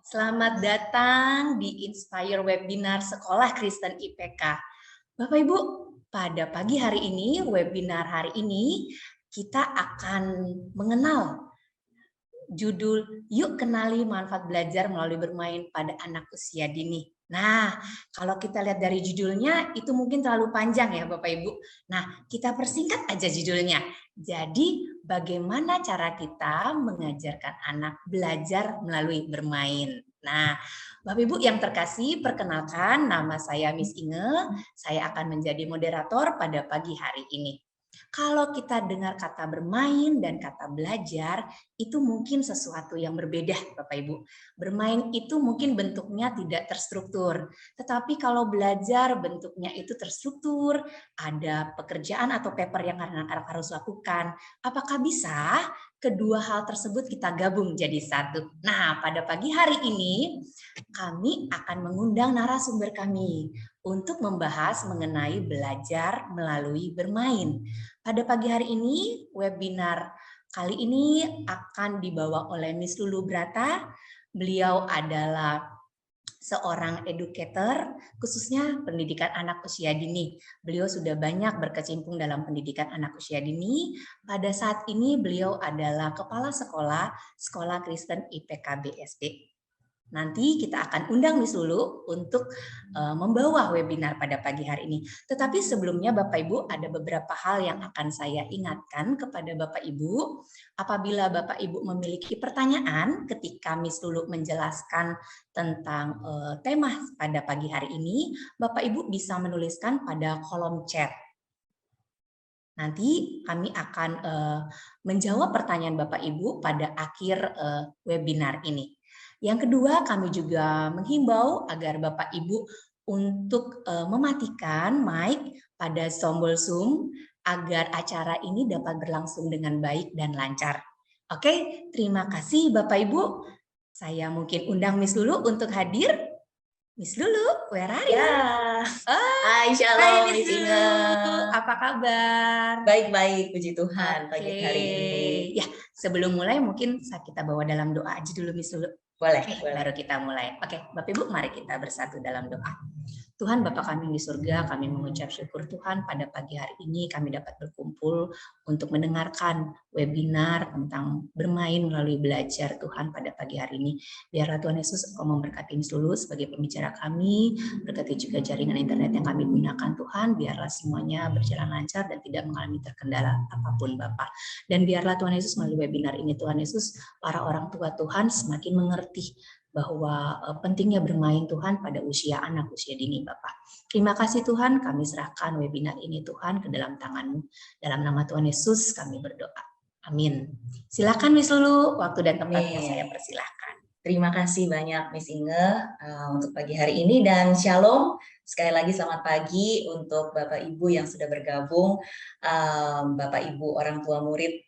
Selamat datang di Inspire Webinar Sekolah Kristen IPK. Bapak Ibu, pada pagi hari ini, webinar hari ini, kita akan mengenal judul Yuk Kenali Manfaat Belajar Melalui Bermain pada Anak Usia Dini. Nah, kalau kita lihat dari judulnya, itu mungkin terlalu panjang ya Bapak Ibu. Nah, kita persingkat aja judulnya. Jadi, bagaimana cara kita mengajarkan anak belajar melalui bermain? Nah, Bapak Ibu yang terkasih, perkenalkan nama saya Miss Inge. Saya akan menjadi moderator pada pagi hari ini. Kalau kita dengar kata bermain dan kata belajar, itu mungkin sesuatu yang berbeda, Bapak Ibu. Bermain itu mungkin bentuknya tidak terstruktur, tetapi kalau belajar bentuknya itu terstruktur, ada pekerjaan atau paper yang anak-anak harus lakukan. Apakah bisa kedua hal tersebut kita gabung jadi satu? Nah, pada pagi hari ini kami akan mengundang narasumber kami untuk membahas mengenai belajar melalui bermain. Pada pagi hari ini, webinar kali ini akan dibawa oleh Miss Lulu Brata. Beliau adalah seorang educator, khususnya pendidikan anak usia dini. Beliau sudah banyak berkecimpung dalam pendidikan anak usia dini. Pada saat ini beliau adalah Kepala Sekolah, Sekolah Kristen IPK BSD. Nanti kita akan undang Miss Lulu untuk membawa webinar pada pagi hari ini. Tetapi sebelumnya Bapak Ibu ada beberapa hal yang akan saya ingatkan kepada Bapak Ibu. Apabila Bapak Ibu memiliki pertanyaan ketika Miss Lulu menjelaskan tentang tema pada pagi hari ini, Bapak Ibu bisa menuliskan pada kolom chat. Nanti kami akan menjawab pertanyaan Bapak Ibu pada akhir webinar ini. Yang kedua, kami juga menghimbau agar Bapak Ibu untuk mematikan mic pada tombol Zoom agar acara ini dapat berlangsung dengan baik dan lancar. Oke, terima kasih Bapak Ibu. Saya mungkin undang Miss Lulu untuk hadir. Miss Lulu, where are you? Ya, hai shalom Miss Miss Lulu. Inge. Apa kabar? Baik-baik, puji Tuhan pagi hari ini. Ya, sebelum mulai mungkin kita bawa dalam doa aja dulu Miss Lulu. Boleh, boleh. Baru kita mulai. Oke, Bapak Ibu mari kita bersatu dalam doa. Tuhan Bapa kami di surga, kami mengucap syukur Tuhan pada pagi hari ini kami dapat berkumpul untuk mendengarkan webinar tentang bermain melalui belajar Tuhan pada pagi hari ini. Biarlah Tuhan Yesus Engkau memberkati seluruh sebagai pembicara kami, berkati juga jaringan internet yang kami gunakan Tuhan, biarlah semuanya berjalan lancar dan tidak mengalami terkendala apapun Bapak. Dan biarlah Tuhan Yesus melalui webinar ini Tuhan Yesus, para orang tua Tuhan semakin mengerti bahwa pentingnya bermain Tuhan pada usia anak, usia dini Bapak. Terima kasih Tuhan, kami serahkan webinar ini Tuhan ke dalam tangan-Mu. Dalam nama Tuhan Yesus kami berdoa. Amin. Silakan Miss Lulu, waktu dan tempatnya saya persilahkan. Terima kasih banyak Miss Inge untuk pagi hari ini dan shalom. Sekali lagi selamat pagi untuk Bapak Ibu yang sudah bergabung, Bapak Ibu orang tua murid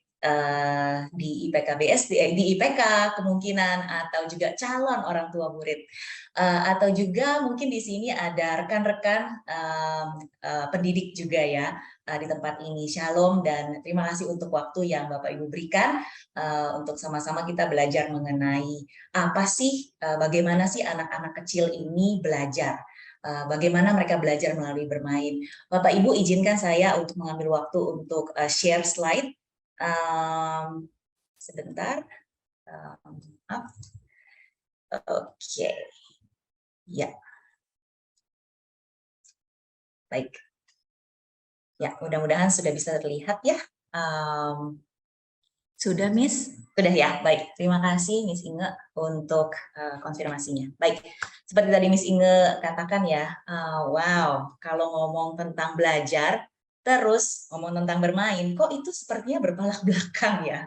di IPK BSD, di IPK kemungkinan, atau juga calon orang tua murid, atau juga mungkin di sini ada rekan-rekan pendidik juga ya di tempat ini. Shalom dan terima kasih untuk waktu yang Bapak Ibu berikan untuk sama-sama kita belajar mengenai apa sih, bagaimana sih anak-anak kecil ini belajar. Bagaimana mereka belajar melalui bermain. Bapak Ibu izinkan saya untuk mengambil waktu untuk share slide. Sebentar. Oke. Ya. Baik. Ya, mudah-mudahan sudah bisa terlihat ya. Sudah Miss? Sudah ya, baik. Terima kasih Miss Inge untuk konfirmasinya. Baik, seperti tadi Miss Inge katakan ya, wow, kalau ngomong tentang belajar, terus ngomong tentang bermain, kok itu sepertinya bertolak belakang ya.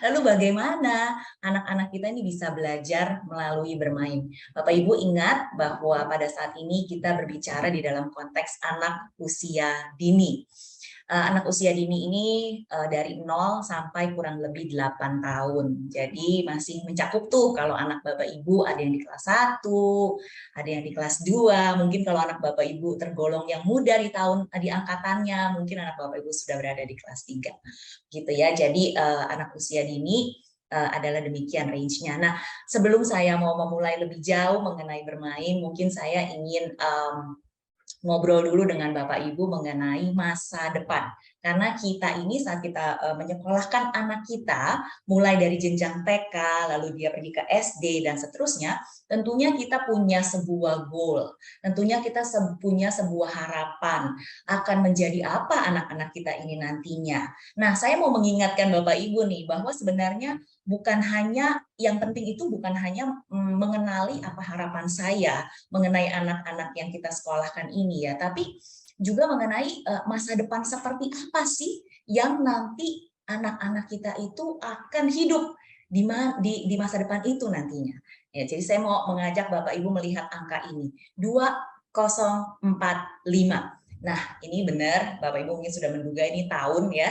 Lalu bagaimana anak-anak kita ini bisa belajar melalui bermain? Bapak Ibu ingat bahwa pada saat ini kita berbicara di dalam konteks anak usia dini. Anak usia dini ini dari 0 sampai kurang lebih 8 tahun. Jadi masih mencakup tuh kalau anak Bapak Ibu ada yang di kelas 1, ada yang di kelas 2, mungkin kalau anak Bapak Ibu tergolong yang muda di angkatannya, mungkin anak Bapak Ibu sudah berada di kelas 3. Gitu ya. Jadi anak usia dini adalah demikian range-nya. Nah, sebelum saya mau memulai lebih jauh mengenai bermain, mungkin saya ingin ngobrol dulu dengan Bapak Ibu mengenai masa depan. Karena kita ini saat kita menyekolahkan anak kita, mulai dari jenjang TK, lalu dia pergi ke SD, dan seterusnya, tentunya kita punya sebuah goal. Tentunya kita punya sebuah harapan akan menjadi apa anak-anak kita ini nantinya. Nah, saya mau mengingatkan Bapak Ibu nih, bahwa sebenarnya bukan hanya, yang penting itu bukan hanya mengenali apa harapan saya mengenai anak-anak yang kita sekolahkan ini ya, tapi juga mengenai masa depan seperti apa sih yang nanti anak-anak kita itu akan hidup di masa depan itu nantinya. Ya, jadi saya mau mengajak Bapak Ibu melihat angka ini, 2045. Nah, ini benar, Bapak Ibu mungkin sudah menduga ini tahun ya,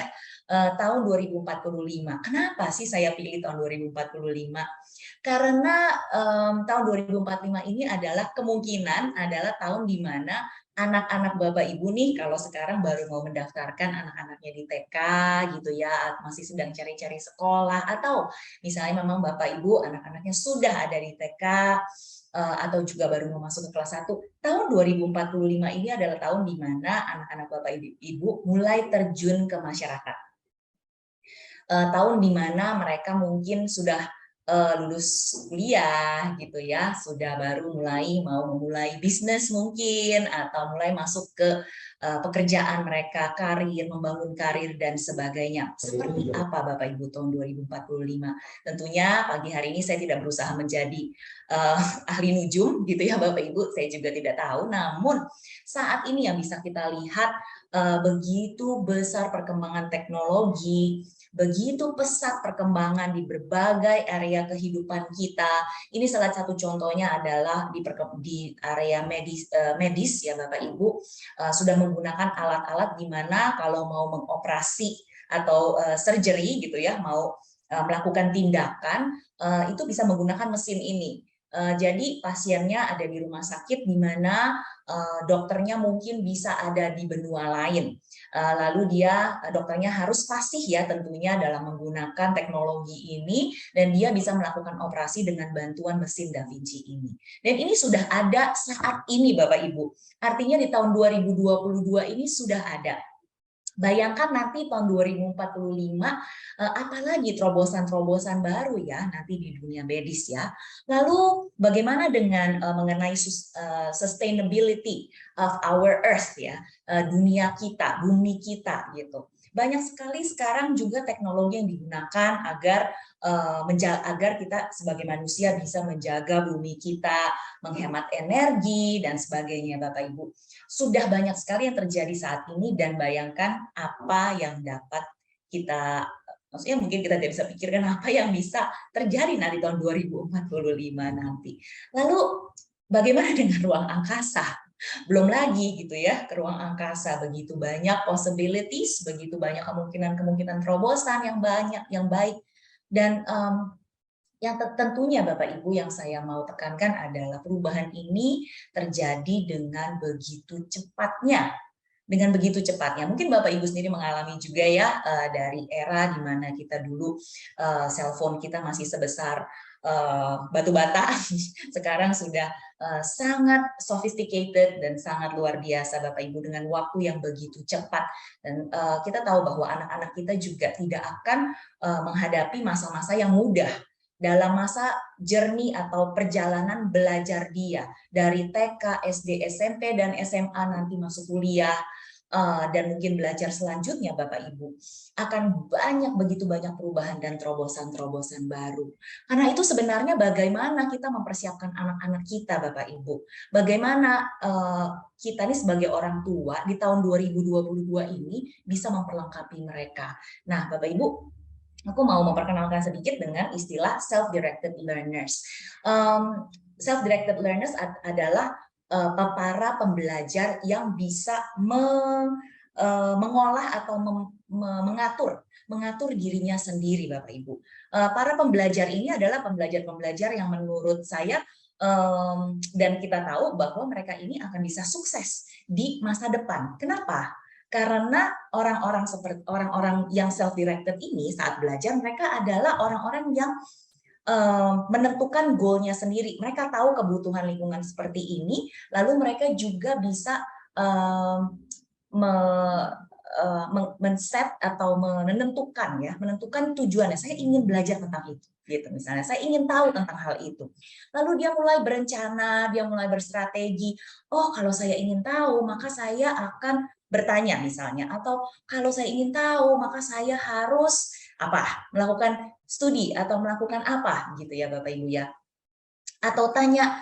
tahun 2045. Kenapa sih saya pilih tahun 2045? Karena tahun 2045 ini adalah kemungkinan adalah tahun di mana anak-anak Bapak Ibu nih, kalau sekarang baru mau mendaftarkan anak-anaknya di TK gitu ya, masih sedang cari-cari sekolah, atau misalnya memang Bapak Ibu anak-anaknya sudah ada di TK, atau juga baru mau masuk ke kelas 1, tahun 2045 ini adalah tahun di mana anak-anak Bapak Ibu mulai terjun ke masyarakat. Tahun di mana mereka mungkin sudah lulus kuliah gitu ya, sudah baru mau memulai bisnis mungkin, atau mulai masuk ke pekerjaan mereka, karir, membangun karir dan sebagainya. Seperti apa Bapak Ibu tahun 2045? Tentunya pagi hari ini saya tidak berusaha menjadi ahli nujum gitu ya Bapak Ibu, saya juga tidak tahu. Namun saat ini yang bisa kita lihat, begitu besar perkembangan teknologi, begitu pesat perkembangan di berbagai area kehidupan kita. Ini salah satu contohnya adalah di area medis ya Bapak Ibu, sudah menggunakan alat-alat di mana kalau mau mengoperasi atau surgery gitu ya, mau melakukan tindakan, itu bisa menggunakan mesin ini. Jadi pasiennya ada di rumah sakit di mana dokternya mungkin bisa ada di benua lain. Lalu dokternya harus fasih ya tentunya dalam menggunakan teknologi ini, dan dia bisa melakukan operasi dengan bantuan mesin Da Vinci ini. Dan ini sudah ada saat ini Bapak Ibu. Artinya di tahun 2022 ini sudah ada. Bayangkan nanti tahun 2045, apalagi terobosan-terobosan baru ya nanti di dunia medis ya. Lalu bagaimana dengan mengenai sustainability of our earth ya, dunia kita, bumi kita gitu. Banyak sekali sekarang juga teknologi yang digunakan agar kita sebagai manusia bisa menjaga bumi kita, menghemat energi dan sebagainya Bapak Ibu. Sudah banyak sekali yang terjadi saat ini, dan bayangkan apa yang dapat kita, maksudnya mungkin kita tidak bisa pikirkan apa yang bisa terjadi nanti tahun 2045 nanti. Lalu bagaimana dengan ruang angkasa? Belum lagi gitu ya, ke ruang angkasa begitu banyak possibilities, begitu banyak kemungkinan terobosan yang banyak, yang baik. Dan yang tentunya Bapak Ibu yang saya mau tekankan adalah perubahan ini terjadi dengan begitu cepatnya. Dengan begitu cepatnya. Mungkin Bapak Ibu sendiri mengalami juga ya, dari era di mana kita dulu cellphone kita masih sebesar batu bata, sekarang sudah sangat sophisticated dan sangat luar biasa Bapak Ibu, dengan waktu yang begitu cepat. Dan kita tahu bahwa anak-anak kita juga tidak akan menghadapi masa-masa yang mudah dalam masa journey atau perjalanan belajar dia dari TK, SD, SMP, dan SMA nanti masuk kuliah, dan mungkin belajar selanjutnya Bapak Ibu, akan begitu banyak perubahan dan terobosan-terobosan baru. Karena itu sebenarnya bagaimana kita mempersiapkan anak-anak kita Bapak Ibu, bagaimana kita ini sebagai orang tua di tahun 2022 ini bisa memperlengkapi mereka. Nah Bapak Ibu, aku mau memperkenalkan sedikit dengan istilah self-directed learners. Self-directed learners adalah para pembelajar yang bisa mengolah atau mengatur dirinya sendiri, Bapak Ibu. Para pembelajar ini adalah pembelajar-pembelajar yang menurut saya dan kita tahu bahwa mereka ini akan bisa sukses di masa depan. Kenapa? Karena orang-orang seperti orang-orang yang self-directed ini saat belajar, mereka adalah orang-orang yang menentukan goalnya sendiri. Mereka tahu kebutuhan lingkungan seperti ini, lalu mereka juga bisa men-set atau menentukan tujuannya. Saya ingin belajar tentang itu, gitu misalnya. Saya ingin tahu tentang hal itu. Lalu dia mulai berencana, dia mulai berstrategi. Oh, kalau saya ingin tahu, maka saya akan bertanya misalnya, atau kalau saya ingin tahu, maka saya harus melakukan studi atau melakukan apa gitu ya Bapak Ibu ya, atau tanya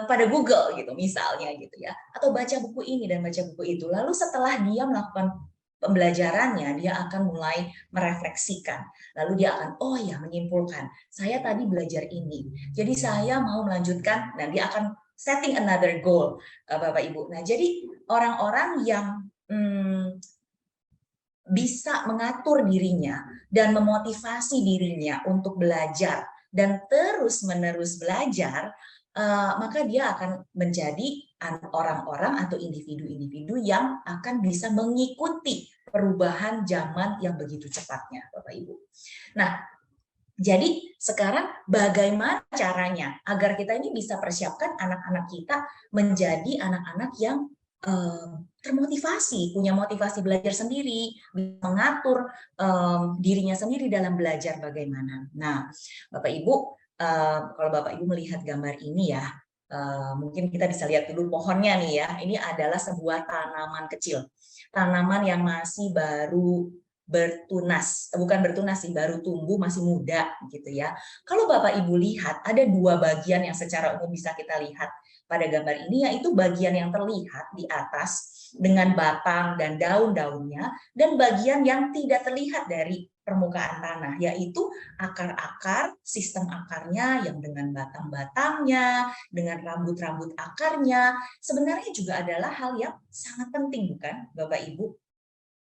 pada Google gitu misalnya gitu ya, atau baca buku ini dan baca buku itu. Lalu setelah dia melakukan pembelajarannya, dia akan mulai merefleksikan, lalu dia akan menyimpulkan, saya tadi belajar ini, jadi saya mau melanjutkan, dan dia akan setting another goal, Bapak Ibu. Nah, jadi orang-orang yang bisa mengatur dirinya dan memotivasi dirinya untuk belajar dan terus-menerus belajar, maka dia akan menjadi orang-orang atau individu-individu yang akan bisa mengikuti perubahan zaman yang begitu cepatnya, Bapak Ibu. Nah, jadi sekarang bagaimana caranya agar kita ini bisa persiapkan anak-anak kita menjadi anak-anak yang termotivasi, punya motivasi belajar sendiri, mengatur dirinya sendiri dalam belajar bagaimana. Nah, Bapak Ibu, kalau Bapak Ibu melihat gambar ini ya, mungkin kita bisa lihat dulu pohonnya nih ya. Ini adalah sebuah tanaman kecil, tanaman yang masih baru bertunas, bukan bertunas sih, baru tumbuh, masih muda gitu ya. Kalau Bapak Ibu lihat, ada dua bagian yang secara umum bisa kita lihat pada gambar ini, yaitu bagian yang terlihat di atas dengan batang dan daun-daunnya, dan bagian yang tidak terlihat dari permukaan tanah, yaitu akar-akar, sistem akarnya yang dengan batang-batangnya, dengan rambut-rambut akarnya, sebenarnya juga adalah hal yang sangat penting, bukan Bapak Ibu?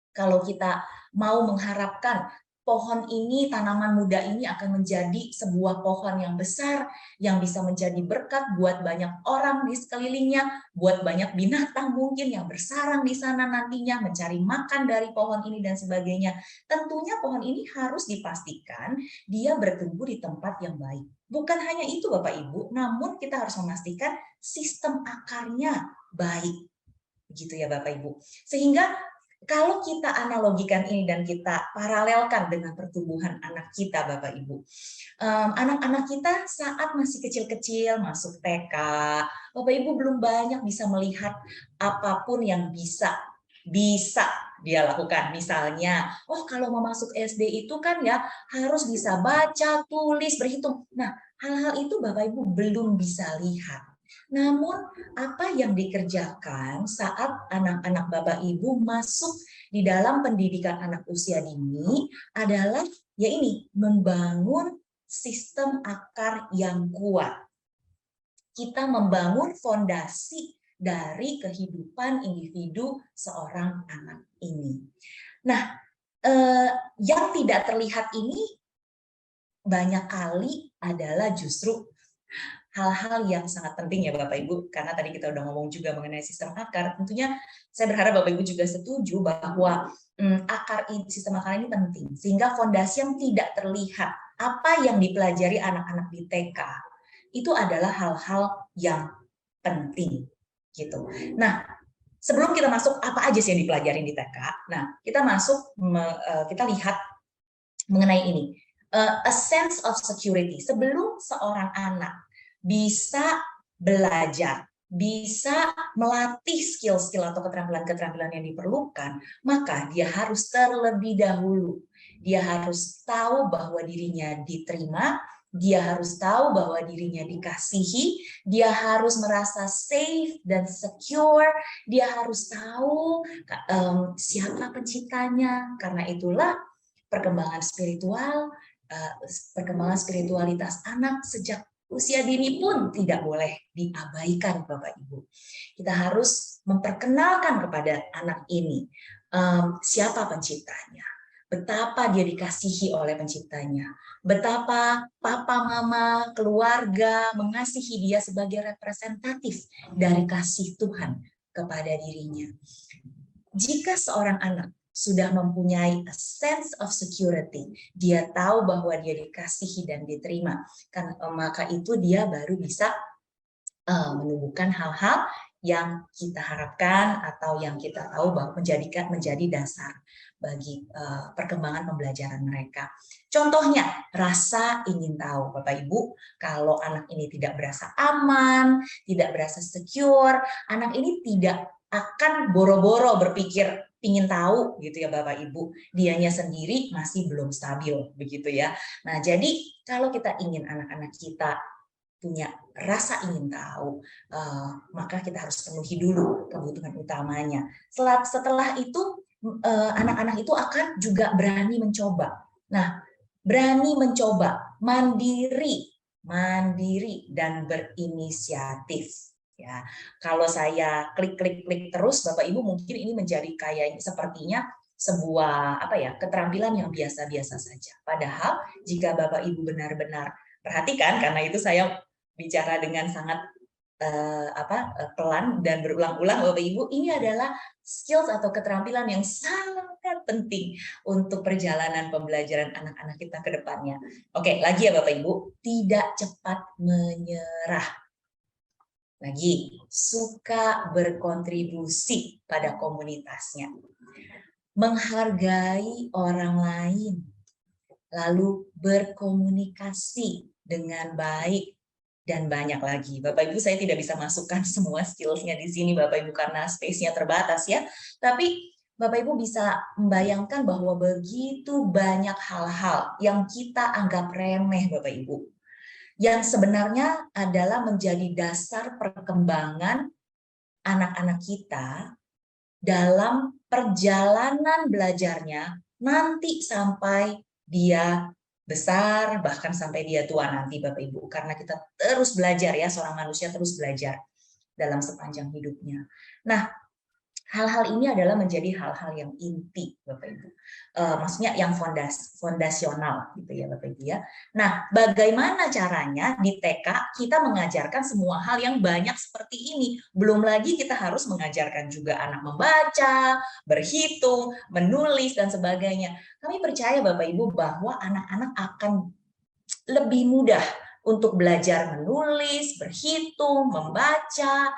Kalau kita mau mengharapkan pohon ini, tanaman muda ini akan menjadi sebuah pohon yang besar, yang bisa menjadi berkat buat banyak orang di sekelilingnya, buat banyak binatang mungkin yang bersarang di sana nantinya, mencari makan dari pohon ini dan sebagainya. Tentunya pohon ini harus dipastikan dia bertumbuh di tempat yang baik. Bukan hanya itu Bapak Ibu, namun kita harus memastikan sistem akarnya baik. Begitu ya Bapak Ibu. Sehingga kalau kita analogikan ini dan kita paralelkan dengan pertumbuhan anak kita, Bapak Ibu, anak-anak kita saat masih kecil-kecil, masuk TK, Bapak Ibu belum banyak bisa melihat apapun yang bisa dia lakukan. Misalnya, kalau mau masuk SD itu kan ya harus bisa baca, tulis, berhitung. Nah, hal-hal itu Bapak Ibu belum bisa lihat. Namun apa yang dikerjakan saat anak-anak Bapak Ibu masuk di dalam pendidikan anak usia dini adalah membangun sistem akar yang kuat. Kita membangun fondasi dari kehidupan individu seorang anak ini. Nah, yang tidak terlihat ini banyak kali adalah justru hal-hal yang sangat penting ya Bapak Ibu, karena tadi kita udah ngomong juga mengenai sistem akar, tentunya saya berharap Bapak Ibu juga setuju bahwa sistem akar ini penting, sehingga fondasi yang tidak terlihat, apa yang dipelajari anak-anak di TK, itu adalah hal-hal yang penting gitu. Nah, sebelum kita masuk apa aja sih yang dipelajari di TK, nah kita lihat mengenai ini, a sense of security. Sebelum seorang anak bisa belajar, bisa melatih skill-skill atau keterampilan-keterampilan yang diperlukan, maka dia harus terlebih dahulu, dia harus tahu bahwa dirinya diterima, dia harus tahu bahwa dirinya dikasihi, dia harus merasa safe dan secure, dia harus tahu siapa penciptanya. Karena itulah perkembangan spiritualitas anak sejak usia dini pun tidak boleh diabaikan Bapak Ibu. Kita harus memperkenalkan kepada anak ini siapa penciptanya, betapa dia dikasihi oleh penciptanya, betapa papa, mama, keluarga mengasihi dia sebagai representatif dari kasih Tuhan kepada dirinya. Jika seorang anak sudah mempunyai a sense of security, dia tahu bahwa dia dikasihi dan diterima, kan maka itu dia baru bisa menumbuhkan hal-hal yang kita harapkan atau yang kita tahu bahwa menjadi dasar bagi perkembangan pembelajaran mereka. Contohnya, rasa ingin tahu. Bapak Ibu, kalau anak ini tidak berasa aman, tidak berasa secure, anak ini tidak akan boro-boro berpikir ingin tahu gitu ya Bapak Ibu. Dianya sendiri masih belum stabil begitu ya. Nah, jadi kalau kita ingin anak-anak kita punya rasa ingin tahu, maka kita harus penuhi dulu kebutuhan utamanya. Setelah itu, anak-anak itu akan juga berani mencoba. Nah, berani mencoba, mandiri dan berinisiatif. Ya, kalau saya klik terus, Bapak Ibu mungkin ini menjadi kayak sepertinya sebuah keterampilan yang biasa-biasa saja. Padahal jika Bapak Ibu benar-benar perhatikan, karena itu saya bicara dengan sangat pelan dan berulang-ulang, Bapak Ibu, ini adalah skills atau keterampilan yang sangat penting untuk perjalanan pembelajaran anak-anak kita ke depannya. Oke, lagi ya Bapak Ibu, tidak cepat menyerah. Lagi, suka berkontribusi pada komunitasnya. Menghargai orang lain, lalu berkomunikasi dengan baik, dan banyak lagi. Bapak Ibu, saya tidak bisa masukkan semua skills-nya di sini Bapak Ibu karena space-nya terbatas ya. Tapi Bapak Ibu bisa membayangkan bahwa begitu banyak hal-hal yang kita anggap remeh Bapak Ibu, yang sebenarnya adalah menjadi dasar perkembangan anak-anak kita dalam perjalanan belajarnya nanti sampai dia besar, bahkan sampai dia tua nanti Bapak Ibu. Karena kita terus belajar ya, seorang manusia terus belajar dalam sepanjang hidupnya. Nah, hal-hal ini adalah menjadi hal-hal yang inti Bapak Ibu. Maksudnya yang fondasional gitu ya Bapak Ibu ya. Nah, bagaimana caranya di TK kita mengajarkan semua hal yang banyak seperti ini? Belum lagi kita harus mengajarkan juga anak membaca, berhitung, menulis dan sebagainya. Kami percaya Bapak Ibu bahwa anak-anak akan lebih mudah untuk belajar menulis, berhitung, membaca,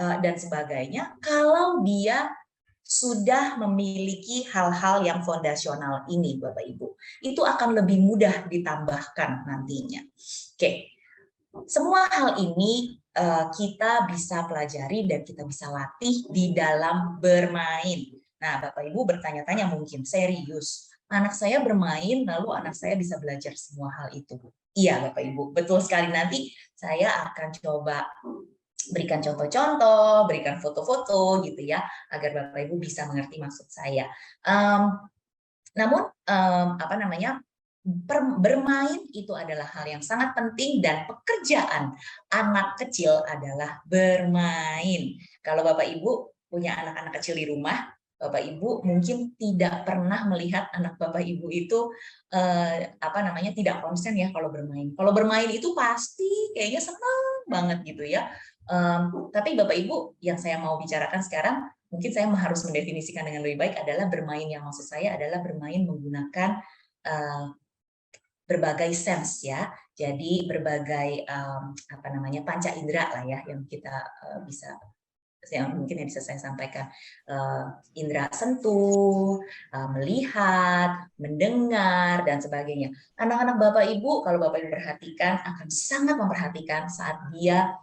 dan sebagainya kalau dia sudah memiliki hal-hal yang fondasional ini Bapak Ibu. Itu akan lebih mudah ditambahkan nantinya. Oke, semua hal ini kita bisa pelajari dan kita bisa latih di dalam bermain. Nah, Bapak Ibu bertanya-tanya mungkin, serius, anak saya bermain lalu anak saya bisa belajar semua hal itu? Iya Bapak Ibu, betul sekali. Nanti saya akan coba berikan contoh-contoh, berikan foto-foto gitu ya, agar Bapak Ibu bisa mengerti maksud saya. Namun bermain itu adalah hal yang sangat penting dan pekerjaan anak kecil adalah bermain. Kalau Bapak Ibu punya anak-anak kecil di rumah, Bapak Ibu mungkin tidak pernah melihat anak Bapak Ibu itu tidak konsen ya kalau bermain. Kalau bermain itu pasti kayaknya senang banget gitu ya. Tapi Bapak Ibu, yang saya mau bicarakan sekarang, mungkin saya harus mendefinisikan dengan lebih baik adalah bermain yang maksud saya adalah bermain menggunakan berbagai sense ya. Jadi berbagai panca indera lah ya yang kita bisa yang mungkin yang bisa saya sampaikan, indera sentuh, melihat, mendengar dan sebagainya. Anak-anak Bapak Ibu kalau Bapak Ibu perhatikan akan sangat memperhatikan saat dia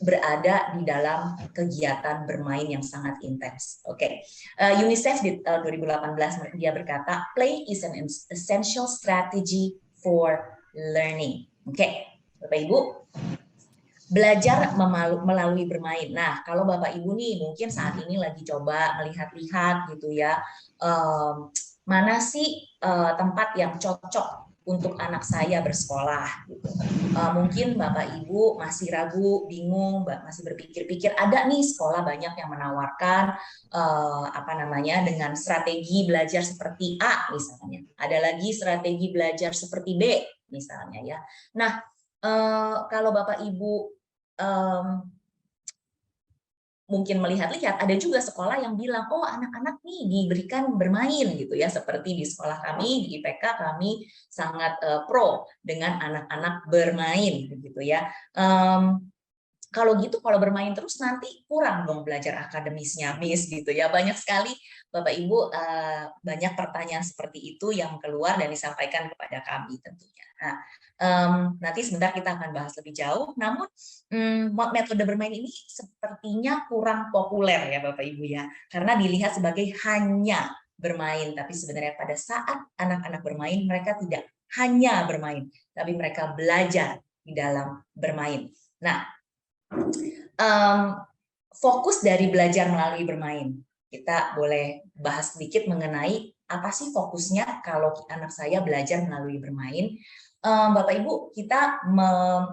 berada di dalam kegiatan bermain yang sangat intens. Oke, UNICEF di tahun 2018 dia berkata, play is an essential strategy for learning. Oke, Bapak Ibu, belajar melalui bermain. Nah, kalau Bapak Ibu nih mungkin saat ini lagi coba melihat-lihat gitu ya, mana sih tempat yang cocok untuk anak saya bersekolah gitu. Mungkin Bapak Ibu masih ragu, bingung, masih berpikir-pikir ada nih sekolah banyak yang menawarkan dengan strategi belajar seperti A misalnya. Ada lagi strategi belajar seperti B misalnya ya. Nah, kalau Bapak Ibu mungkin melihat-lihat, ada juga sekolah yang bilang, oh anak-anak nih diberikan bermain gitu ya, seperti di sekolah kami di IPK kami sangat pro dengan anak-anak bermain gitu ya. Kalau gitu, kalau bermain terus nanti kurang dong belajar akademisnya, Miss gitu ya. Banyak sekali Bapak Ibu banyak pertanyaan seperti itu yang keluar dan disampaikan kepada kami tentunya. Nah, nanti sebentar kita akan bahas lebih jauh. Namun metode bermain ini sepertinya kurang populer ya Bapak Ibu ya, karena dilihat sebagai hanya bermain. Tapi sebenarnya pada saat anak-anak bermain, mereka tidak hanya bermain, tapi mereka belajar di dalam bermain. Nah, fokus dari belajar melalui bermain. Kita boleh bahas sedikit mengenai apa sih fokusnya kalau anak saya belajar melalui bermain. Bapak Ibu,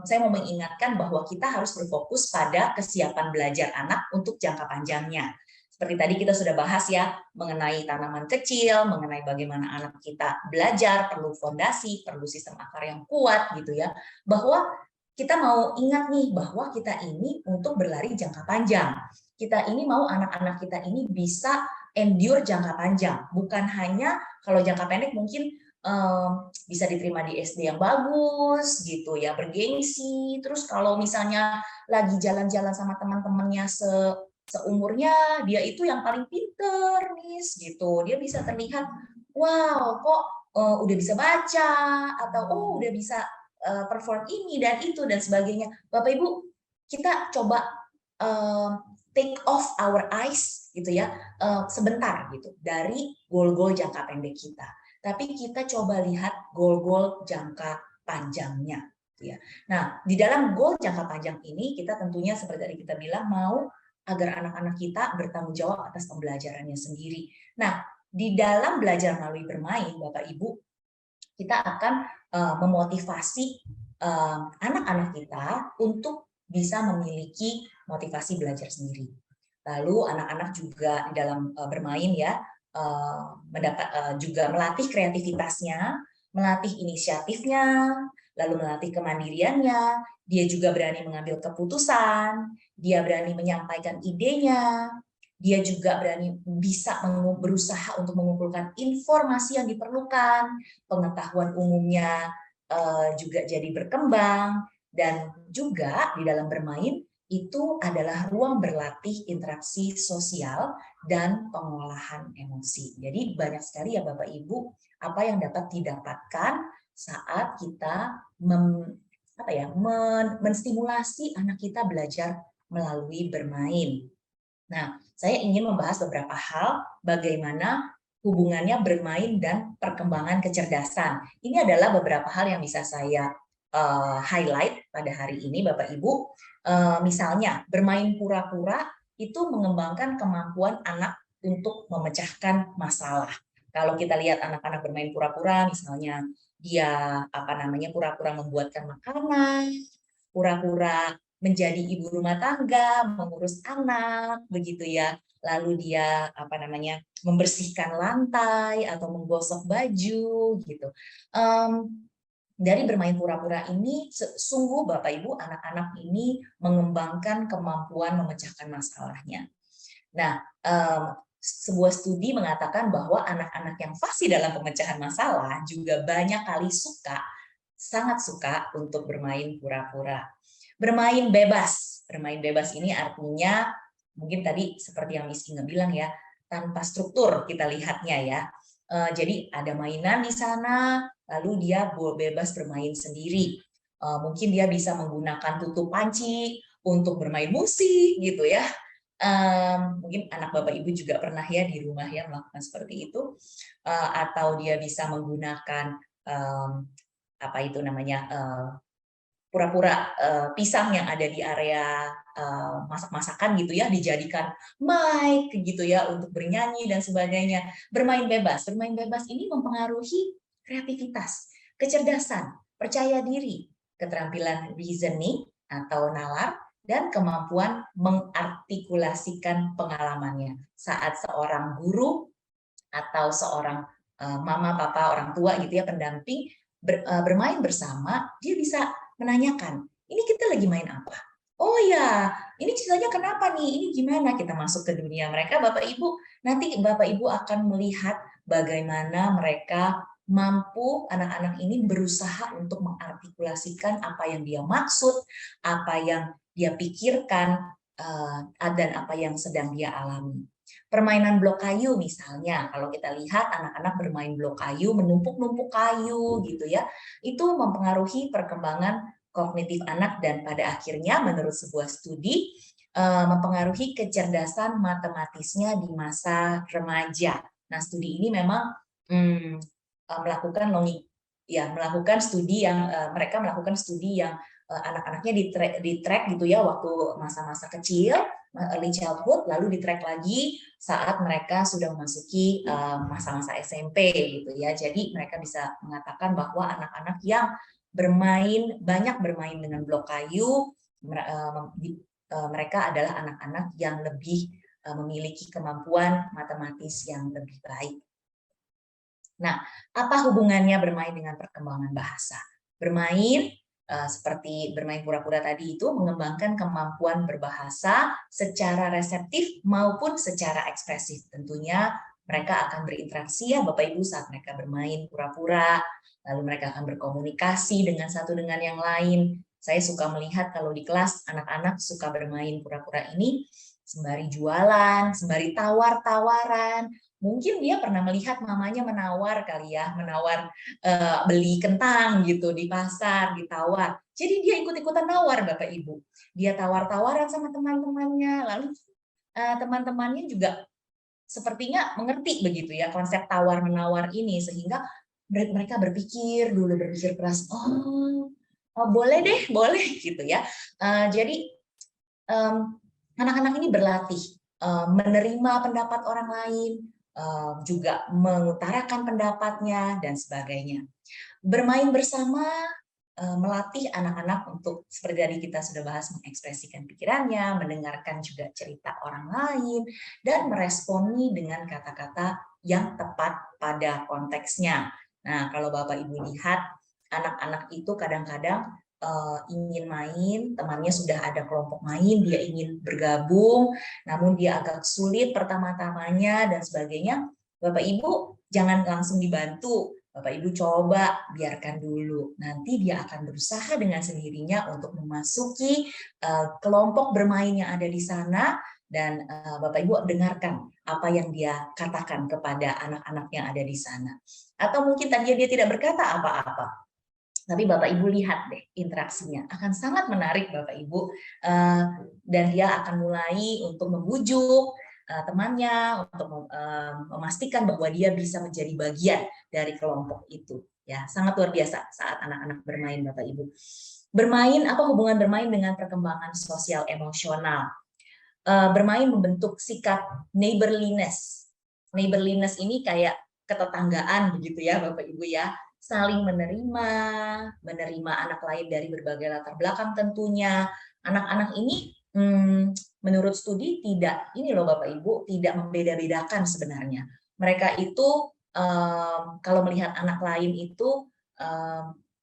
saya mau mengingatkan bahwa kita harus berfokus pada kesiapan belajar anak untuk jangka panjangnya. Seperti tadi kita sudah bahas ya, mengenai tanaman kecil, mengenai bagaimana anak kita belajar, perlu fondasi, perlu sistem akar yang kuat gitu ya, bahwa kita mau ingat nih bahwa kita ini untuk berlari jangka panjang. Kita ini mau anak-anak kita ini bisa endure jangka panjang. Bukan hanya kalau jangka pendek mungkin bisa diterima di SD yang bagus gitu ya, bergengsi. Terus kalau misalnya lagi jalan-jalan sama teman-temannya seumurnya, dia itu yang paling pinter, Miss gitu. Dia bisa terlihat, wow kok udah bisa baca, atau oh udah bisa perform ini dan itu dan sebagainya. Bapak Ibu, kita coba take off our eyes gitu ya, sebentar gitu dari goal-goal jangka pendek kita. Tapi kita coba lihat goal-goal jangka panjangnya gitu ya. Nah, di dalam goal jangka panjang ini kita tentunya seperti tadi kita bilang mau agar anak-anak kita bertanggung jawab atas pembelajarannya sendiri. Nah, di dalam belajar melalui bermain, Bapak Ibu, kita akan memotivasi anak-anak kita untuk bisa memiliki motivasi belajar sendiri. Lalu anak-anak juga di dalam bermain ya juga melatih kreativitasnya, melatih inisiatifnya, lalu melatih kemandiriannya. Dia juga berani mengambil keputusan, dia berani menyampaikan idenya, dia juga berani bisa berusaha untuk mengumpulkan informasi yang diperlukan, pengetahuan umumnya juga jadi berkembang, dan juga di dalam bermain itu adalah ruang berlatih interaksi sosial dan pengolahan emosi. Jadi banyak sekali ya Bapak Ibu apa yang dapat didapatkan saat kita menstimulasi anak kita belajar melalui bermain. Nah, saya ingin membahas beberapa hal bagaimana hubungannya bermain dan perkembangan kecerdasan. Ini adalah beberapa hal yang bisa saya highlight pada hari ini, Bapak Ibu. Misalnya, bermain pura-pura itu mengembangkan kemampuan anak untuk memecahkan masalah. Kalau kita lihat anak-anak bermain pura-pura, misalnya dia pura-pura membuatkan makanan, pura-pura menjadi ibu rumah tangga, mengurus anak, begitu ya. Lalu dia membersihkan lantai atau menggosok baju gitu. Dari bermain pura-pura ini, sungguh Bapak Ibu, anak-anak ini mengembangkan kemampuan memecahkan masalahnya. Nah, sebuah studi mengatakan bahwa anak-anak yang fasih dalam pemecahan masalah juga banyak kali sangat suka untuk bermain pura-pura. Bermain bebas. Bermain bebas ini artinya mungkin tadi seperti yang Miss Inge bilang ya, tanpa struktur kita lihatnya ya. Jadi ada mainan di sana, lalu dia bebas bermain sendiri. Mungkin dia bisa menggunakan tutup panci untuk bermain musik gitu ya. Mungkin anak Bapak Ibu juga pernah ya di rumah ya melakukan seperti itu. Atau dia bisa menggunakan pura-pura pisang yang ada di area masak-masakan gitu ya, dijadikan mic gitu ya untuk bernyanyi dan sebagainya. Bermain bebas ini mempengaruhi kreativitas, kecerdasan, percaya diri, keterampilan reasoning atau nalar, dan kemampuan mengartikulasikan pengalamannya. Saat seorang guru atau seorang mama, papa, orang tua gitu ya, pendamping bermain bersama, dia bisa menanyakan, ini kita lagi main apa? oh ya, ini ceritanya kenapa nih? Ini gimana kita masuk ke dunia mereka, Bapak Ibu? Nanti Bapak Ibu akan melihat bagaimana mereka mampu, anak-anak ini berusaha untuk mengartikulasikan apa yang dia maksud, apa yang dia pikirkan, dan apa yang sedang dia alami. Permainan blok kayu misalnya, kalau kita lihat anak-anak bermain blok kayu, menumpuk-numpuk kayu gitu ya, itu mempengaruhi perkembangan kognitif anak dan pada akhirnya menurut sebuah studi mempengaruhi kecerdasan matematisnya di masa remaja. Nah, studi ini memang melakukan studi yang mereka melakukan studi yang anak-anaknya di track gitu ya waktu masa-masa kecil, early childhood, lalu di track lagi saat mereka sudah memasuki masa-masa SMP gitu ya. Jadi mereka bisa mengatakan bahwa anak-anak yang banyak bermain dengan blok kayu, mereka adalah anak-anak yang lebih memiliki kemampuan matematis yang lebih baik. Nah, apa hubungannya bermain dengan perkembangan bahasa? Bermain seperti bermain pura-pura tadi itu mengembangkan kemampuan berbahasa secara reseptif maupun secara ekspresif. Tentunya mereka akan berinteraksi ya Bapak Ibu saat mereka bermain pura-pura, lalu mereka akan berkomunikasi dengan satu dengan yang lain. Saya suka melihat kalau di kelas anak-anak suka bermain pura-pura ini sembari jualan, sembari tawar-tawaran. Mungkin dia pernah melihat mamanya menawar kali ya, menawar beli kentang gitu di pasar, ditawar. Jadi dia ikut-ikutan nawar Bapak Ibu. Dia tawar-tawaran sama teman-temannya, lalu teman-temannya juga sepertinya mengerti begitu ya konsep tawar-menawar ini sehingga mereka berpikir keras, oh boleh deh, boleh gitu ya. Jadi anak-anak ini berlatih menerima pendapat orang lain, juga mengutarakan pendapatnya dan sebagainya. Bermain bersama melatih anak-anak untuk seperti tadi kita sudah bahas mengekspresikan pikirannya, mendengarkan juga cerita orang lain dan meresponi dengan kata-kata yang tepat pada konteksnya. Nah, kalau Bapak Ibu lihat anak-anak itu kadang-kadang ingin main, temannya sudah ada kelompok main, dia ingin bergabung, namun dia agak sulit pertama-tamanya dan sebagainya. Bapak Ibu jangan langsung dibantu, Bapak Ibu coba biarkan dulu. Nanti dia akan berusaha dengan sendirinya untuk memasuki kelompok bermain yang ada di sana dan Bapak Ibu dengarkan apa yang dia katakan kepada anak-anak yang ada di sana. Atau mungkin tadinya dia tidak berkata apa-apa, tapi Bapak Ibu lihat deh interaksinya akan sangat menarik Bapak Ibu, dan dia akan mulai untuk membujuk temannya untuk memastikan bahwa dia bisa menjadi bagian dari kelompok itu ya. Sangat luar biasa saat anak-anak bermain Bapak Ibu. Bermain, apa hubungan bermain dengan perkembangan sosial emosional? Bermain membentuk sikap neighborliness. Neighborliness ini kayak ketetanggaan begitu ya Bapak Ibu ya, saling menerima anak lain dari berbagai latar belakang tentunya. Anak-anak ini menurut studi tidak, ini loh Bapak Ibu, tidak membeda-bedakan sebenarnya. Mereka itu kalau melihat anak lain itu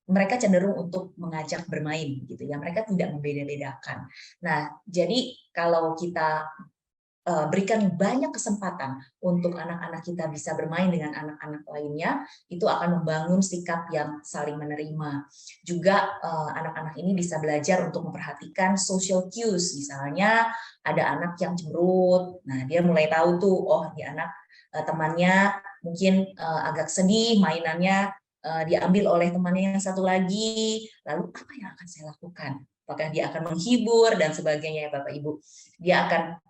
mereka cenderung untuk mengajak bermain gitu ya. Mereka tidak membeda-bedakan. Nah, jadi kalau kita berikan banyak kesempatan untuk anak-anak kita bisa bermain dengan anak-anak lainnya, itu akan membangun sikap yang saling menerima. Juga anak-anak ini bisa belajar untuk memperhatikan social cues, misalnya ada anak yang cemberut, nah dia mulai tahu tuh, oh di anak temannya mungkin agak sedih, mainannya diambil oleh temannya yang satu lagi, lalu apa yang akan saya lakukan? Apakah dia akan menghibur dan sebagainya ya Bapak Ibu? Dia akan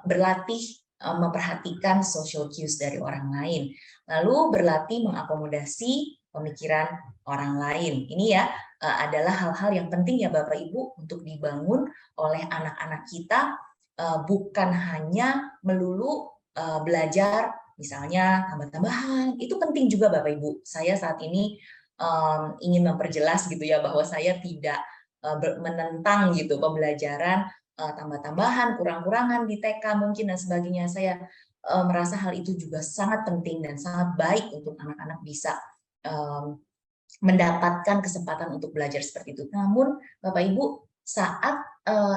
berlatih memperhatikan social cues dari orang lain, lalu berlatih mengakomodasi pemikiran orang lain. Ini ya adalah hal-hal yang penting ya Bapak Ibu untuk dibangun oleh anak-anak kita, bukan hanya melulu belajar misalnya tambah-tambahan, itu penting juga Bapak Ibu. Saya saat ini ingin memperjelas gitu ya bahwa saya tidak menentang gitu pembelajaran tambah-tambahan, kurang-kurangan di TK mungkin dan sebagainya. Saya merasa hal itu juga sangat penting dan sangat baik untuk anak-anak bisa mendapatkan kesempatan untuk belajar seperti itu. Namun Bapak Ibu saat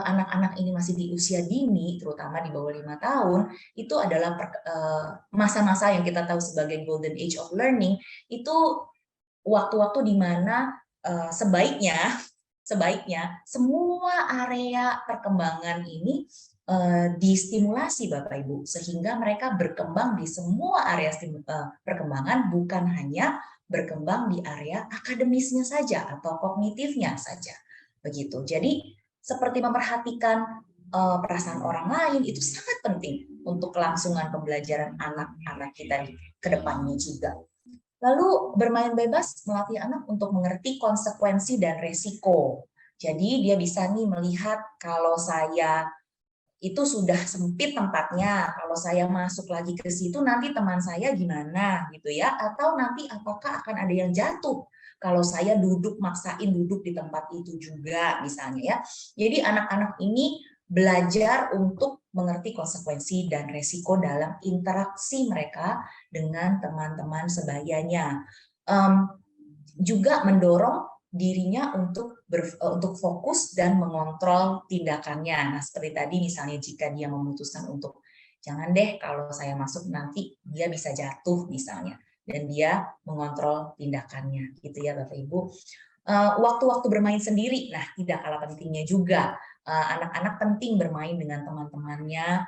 anak-anak ini masih di usia dini, terutama di bawah 5 tahun, itu adalah masa-masa yang kita tahu sebagai golden age of learning, itu waktu-waktu di mana sebaiknya semua area perkembangan ini distimulasi Bapak Ibu, sehingga mereka berkembang di semua area perkembangan, bukan hanya berkembang di area akademisnya saja atau kognitifnya saja. Begitu. Jadi seperti memperhatikan perasaan orang lain itu sangat penting untuk kelangsungan pembelajaran anak-anak kita ke depannya juga. Lalu bermain bebas melatih anak untuk mengerti konsekuensi dan resiko. Jadi dia bisa nih melihat kalau saya itu sudah sempit tempatnya, kalau saya masuk lagi ke situ nanti teman saya gimana gitu ya, atau nanti apakah akan ada yang jatuh kalau saya maksain duduk di tempat itu juga misalnya ya. Jadi anak-anak ini belajar untuk mengerti konsekuensi dan resiko dalam interaksi mereka dengan teman-teman sebayanya. Juga mendorong dirinya untuk fokus dan mengontrol tindakannya. Nah, seperti tadi misalnya jika dia memutuskan untuk jangan deh kalau saya masuk nanti dia bisa jatuh misalnya, dan dia mengontrol tindakannya gitu ya Bapak Ibu. Waktu-waktu bermain sendiri, nah tidak kalah pentingnya juga. Anak-anak penting bermain dengan teman-temannya,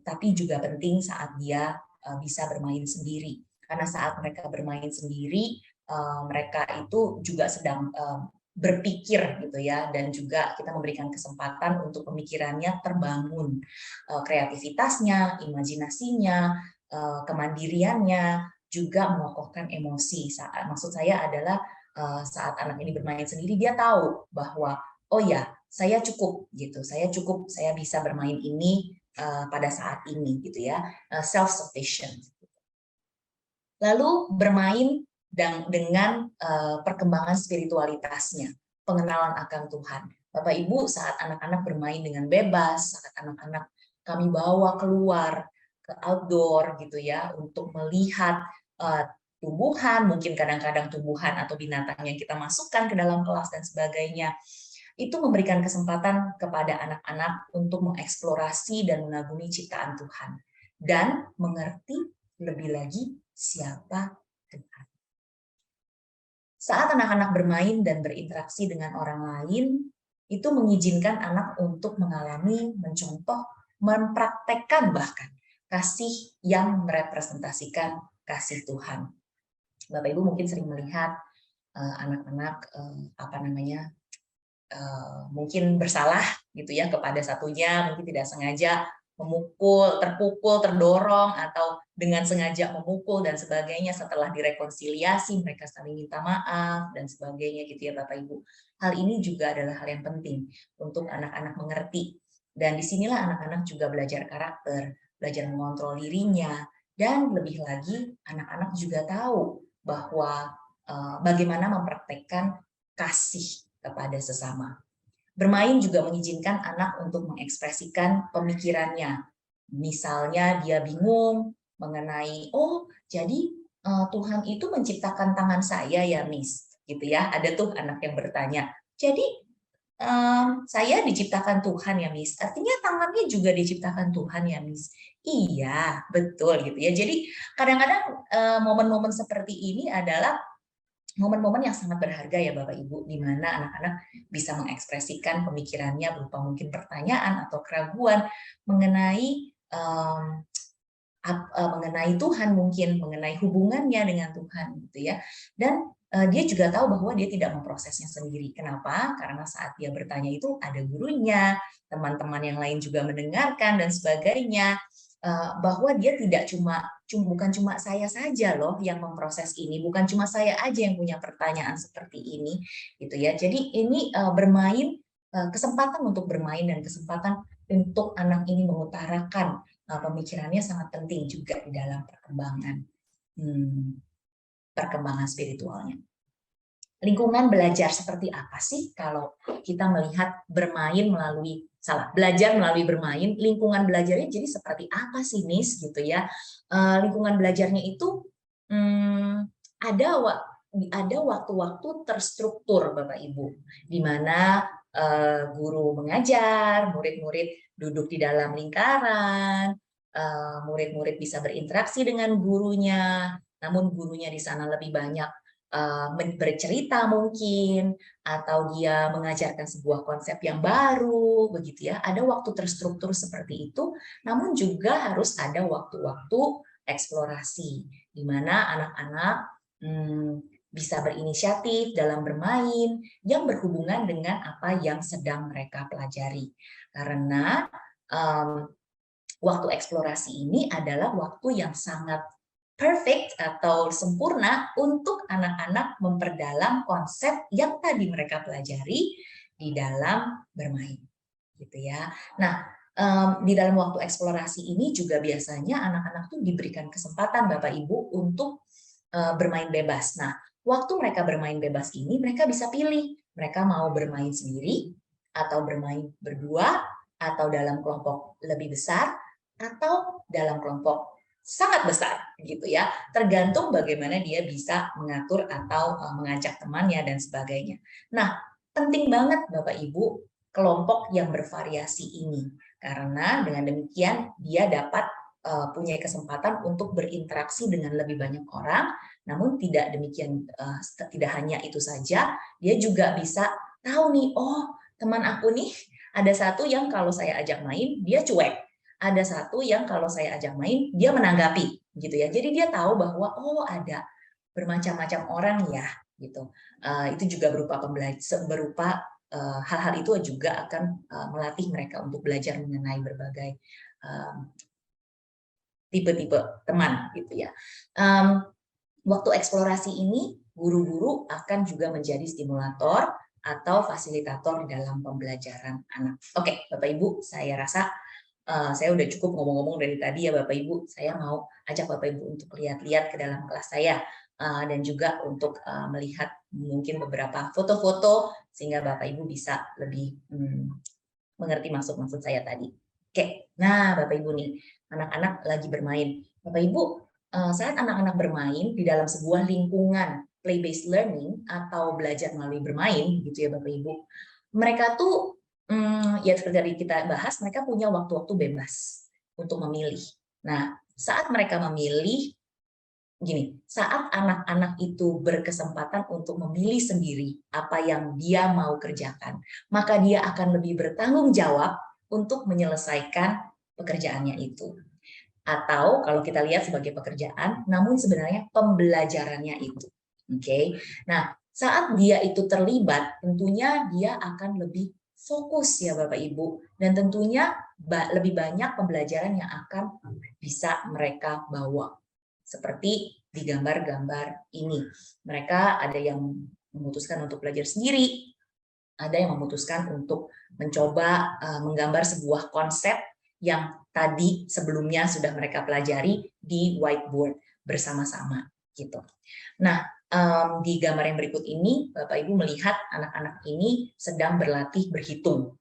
tapi juga penting saat dia bisa bermain sendiri. Karena saat mereka bermain sendiri, mereka itu juga sedang berpikir gitu ya, dan juga kita memberikan kesempatan untuk pemikirannya terbangun, kreativitasnya, imajinasinya, kemandiriannya, juga mengokohkan emosi. Maksud saya adalah saat anak ini bermain sendiri, dia tahu bahwa oh ya saya cukup gitu, saya bisa bermain ini pada saat ini gitu ya, self sufficient. Lalu bermain dengan perkembangan spiritualitasnya, pengenalan akan Tuhan. Bapak Ibu, saat anak-anak bermain dengan bebas, saat anak-anak kami bawa keluar ke outdoor gitu ya, untuk melihat tumbuhan, mungkin kadang-kadang tumbuhan atau binatang yang kita masukkan ke dalam kelas dan sebagainya, itu memberikan kesempatan kepada anak-anak untuk mengeksplorasi dan mengagumi ciptaan Tuhan dan mengerti lebih lagi siapa Tuhan. Saat anak-anak bermain dan berinteraksi dengan orang lain, itu mengizinkan anak untuk mengalami, mencontoh, mempraktekkan bahkan kasih yang merepresentasikan kasih Tuhan. Bapak Ibu mungkin sering melihat anak-anak mungkin bersalah gitu ya kepada satunya, mungkin tidak sengaja terpukul, terdorong, atau dengan sengaja memukul dan sebagainya. Setelah direkonsiliasi mereka saling minta maaf dan sebagainya gitu ya Bapak Ibu. Hal ini juga adalah hal yang penting untuk anak-anak mengerti, dan disinilah anak-anak juga belajar karakter, belajar mengontrol dirinya, dan lebih lagi anak-anak juga tahu bahwa bagaimana mempraktekkan kasih kepada sesama. Bermain juga mengizinkan anak untuk mengekspresikan pemikirannya. Misalnya dia bingung mengenai, oh jadi Tuhan itu menciptakan tangan saya ya Miss, gitu ya. Ada tuh anak yang bertanya, jadi saya diciptakan Tuhan ya Miss, artinya tangannya juga diciptakan Tuhan ya Miss. Iya, betul gitu ya. Jadi kadang-kadang momen-momen seperti ini adalah momen-momen yang sangat berharga ya Bapak Ibu, di mana anak-anak bisa mengekspresikan pemikirannya berupa mungkin pertanyaan atau keraguan mengenai mengenai Tuhan, mungkin mengenai hubungannya dengan Tuhan gitu ya. Dan dia juga tahu bahwa dia tidak memprosesnya sendiri. Kenapa? Karena saat dia bertanya itu ada gurunya, teman-teman yang lain juga mendengarkan dan sebagainya. Bahwa dia bukan cuma saya saja loh yang memproses ini, bukan cuma saya aja yang punya pertanyaan seperti ini gitu ya. Jadi ini bermain, kesempatan untuk bermain dan kesempatan untuk anak ini mengutarakan pemikirannya sangat penting juga di dalam perkembangan spiritualnya. Lingkungan belajar seperti apa sih kalau kita melihat belajar melalui bermain, lingkungan belajarnya jadi seperti apa sih Miss gitu ya. Lingkungan belajarnya itu ada ada waktu-waktu terstruktur Bapak Ibu, di mana guru mengajar, murid-murid duduk di dalam lingkaran, murid-murid bisa berinteraksi dengan gurunya, namun gurunya di sana lebih banyak bercerita mungkin, atau dia mengajarkan sebuah konsep yang baru, begitu ya. Ada waktu terstruktur seperti itu, namun juga harus ada waktu-waktu eksplorasi, di mana anak-anak bisa berinisiatif dalam bermain yang berhubungan dengan apa yang sedang mereka pelajari. Karena waktu eksplorasi ini adalah waktu yang sangat perfect atau sempurna untuk anak-anak memperdalam konsep yang tadi mereka pelajari di dalam bermain, gitu ya. Nah, di dalam waktu eksplorasi ini juga biasanya anak-anak tuh diberikan kesempatan Bapak Ibu untuk bermain bebas. Nah, waktu mereka bermain bebas ini mereka bisa pilih mereka mau bermain sendiri atau bermain berdua atau dalam kelompok lebih besar atau dalam kelompok sangat besar gitu ya, tergantung bagaimana dia bisa mengatur atau mengajak temannya dan sebagainya. Nah, penting banget Bapak Ibu kelompok yang bervariasi ini, karena dengan demikian dia dapat punya kesempatan untuk berinteraksi dengan lebih banyak orang. Namun tidak demikian, tidak hanya itu saja, dia juga bisa tahu nih, oh teman aku nih ada satu yang kalau saya ajak main dia cuek, ada satu yang kalau saya ajak main dia menanggapi, gitu ya. Jadi dia tahu bahwa oh ada bermacam-macam orang ya, gitu. Itu juga berupa hal-hal itu juga akan melatih mereka untuk belajar mengenai berbagai tipe-tipe teman, gitu ya. Waktu eksplorasi ini, guru-guru akan juga menjadi stimulator atau fasilitator dalam pembelajaran anak. Oke, Bapak Ibu, saya rasa saya udah cukup ngomong-ngomong dari tadi ya Bapak Ibu. Saya mau ajak Bapak Ibu untuk lihat-lihat ke dalam kelas saya dan juga untuk melihat mungkin beberapa foto-foto sehingga Bapak Ibu bisa lebih mengerti maksud saya tadi. Oke, nah Bapak Ibu nih, anak-anak lagi bermain. Bapak Ibu, saat anak-anak bermain di dalam sebuah lingkungan play-based learning atau belajar melalui bermain, gitu ya Bapak Ibu, mereka tuh ya seperti tadi kita bahas, mereka punya waktu-waktu bebas untuk memilih. Nah, saat mereka memilih, gini, saat anak-anak itu berkesempatan untuk memilih sendiri apa yang dia mau kerjakan, maka dia akan lebih bertanggung jawab untuk menyelesaikan pekerjaannya itu. Atau kalau kita lihat sebagai pekerjaan, namun sebenarnya pembelajarannya itu. Oke. Nah, saat dia itu terlibat, tentunya dia akan lebih fokus ya Bapak Ibu, dan tentunya lebih banyak pembelajaran yang akan bisa mereka bawa. Seperti di gambar-gambar ini. Mereka ada yang memutuskan untuk belajar sendiri, ada yang memutuskan untuk mencoba menggambar sebuah konsep yang tadi sebelumnya sudah mereka pelajari di whiteboard bersama-sama gitu. Nah, di gambar yang berikut ini Bapak Ibu melihat anak-anak ini sedang berlatih berhitung.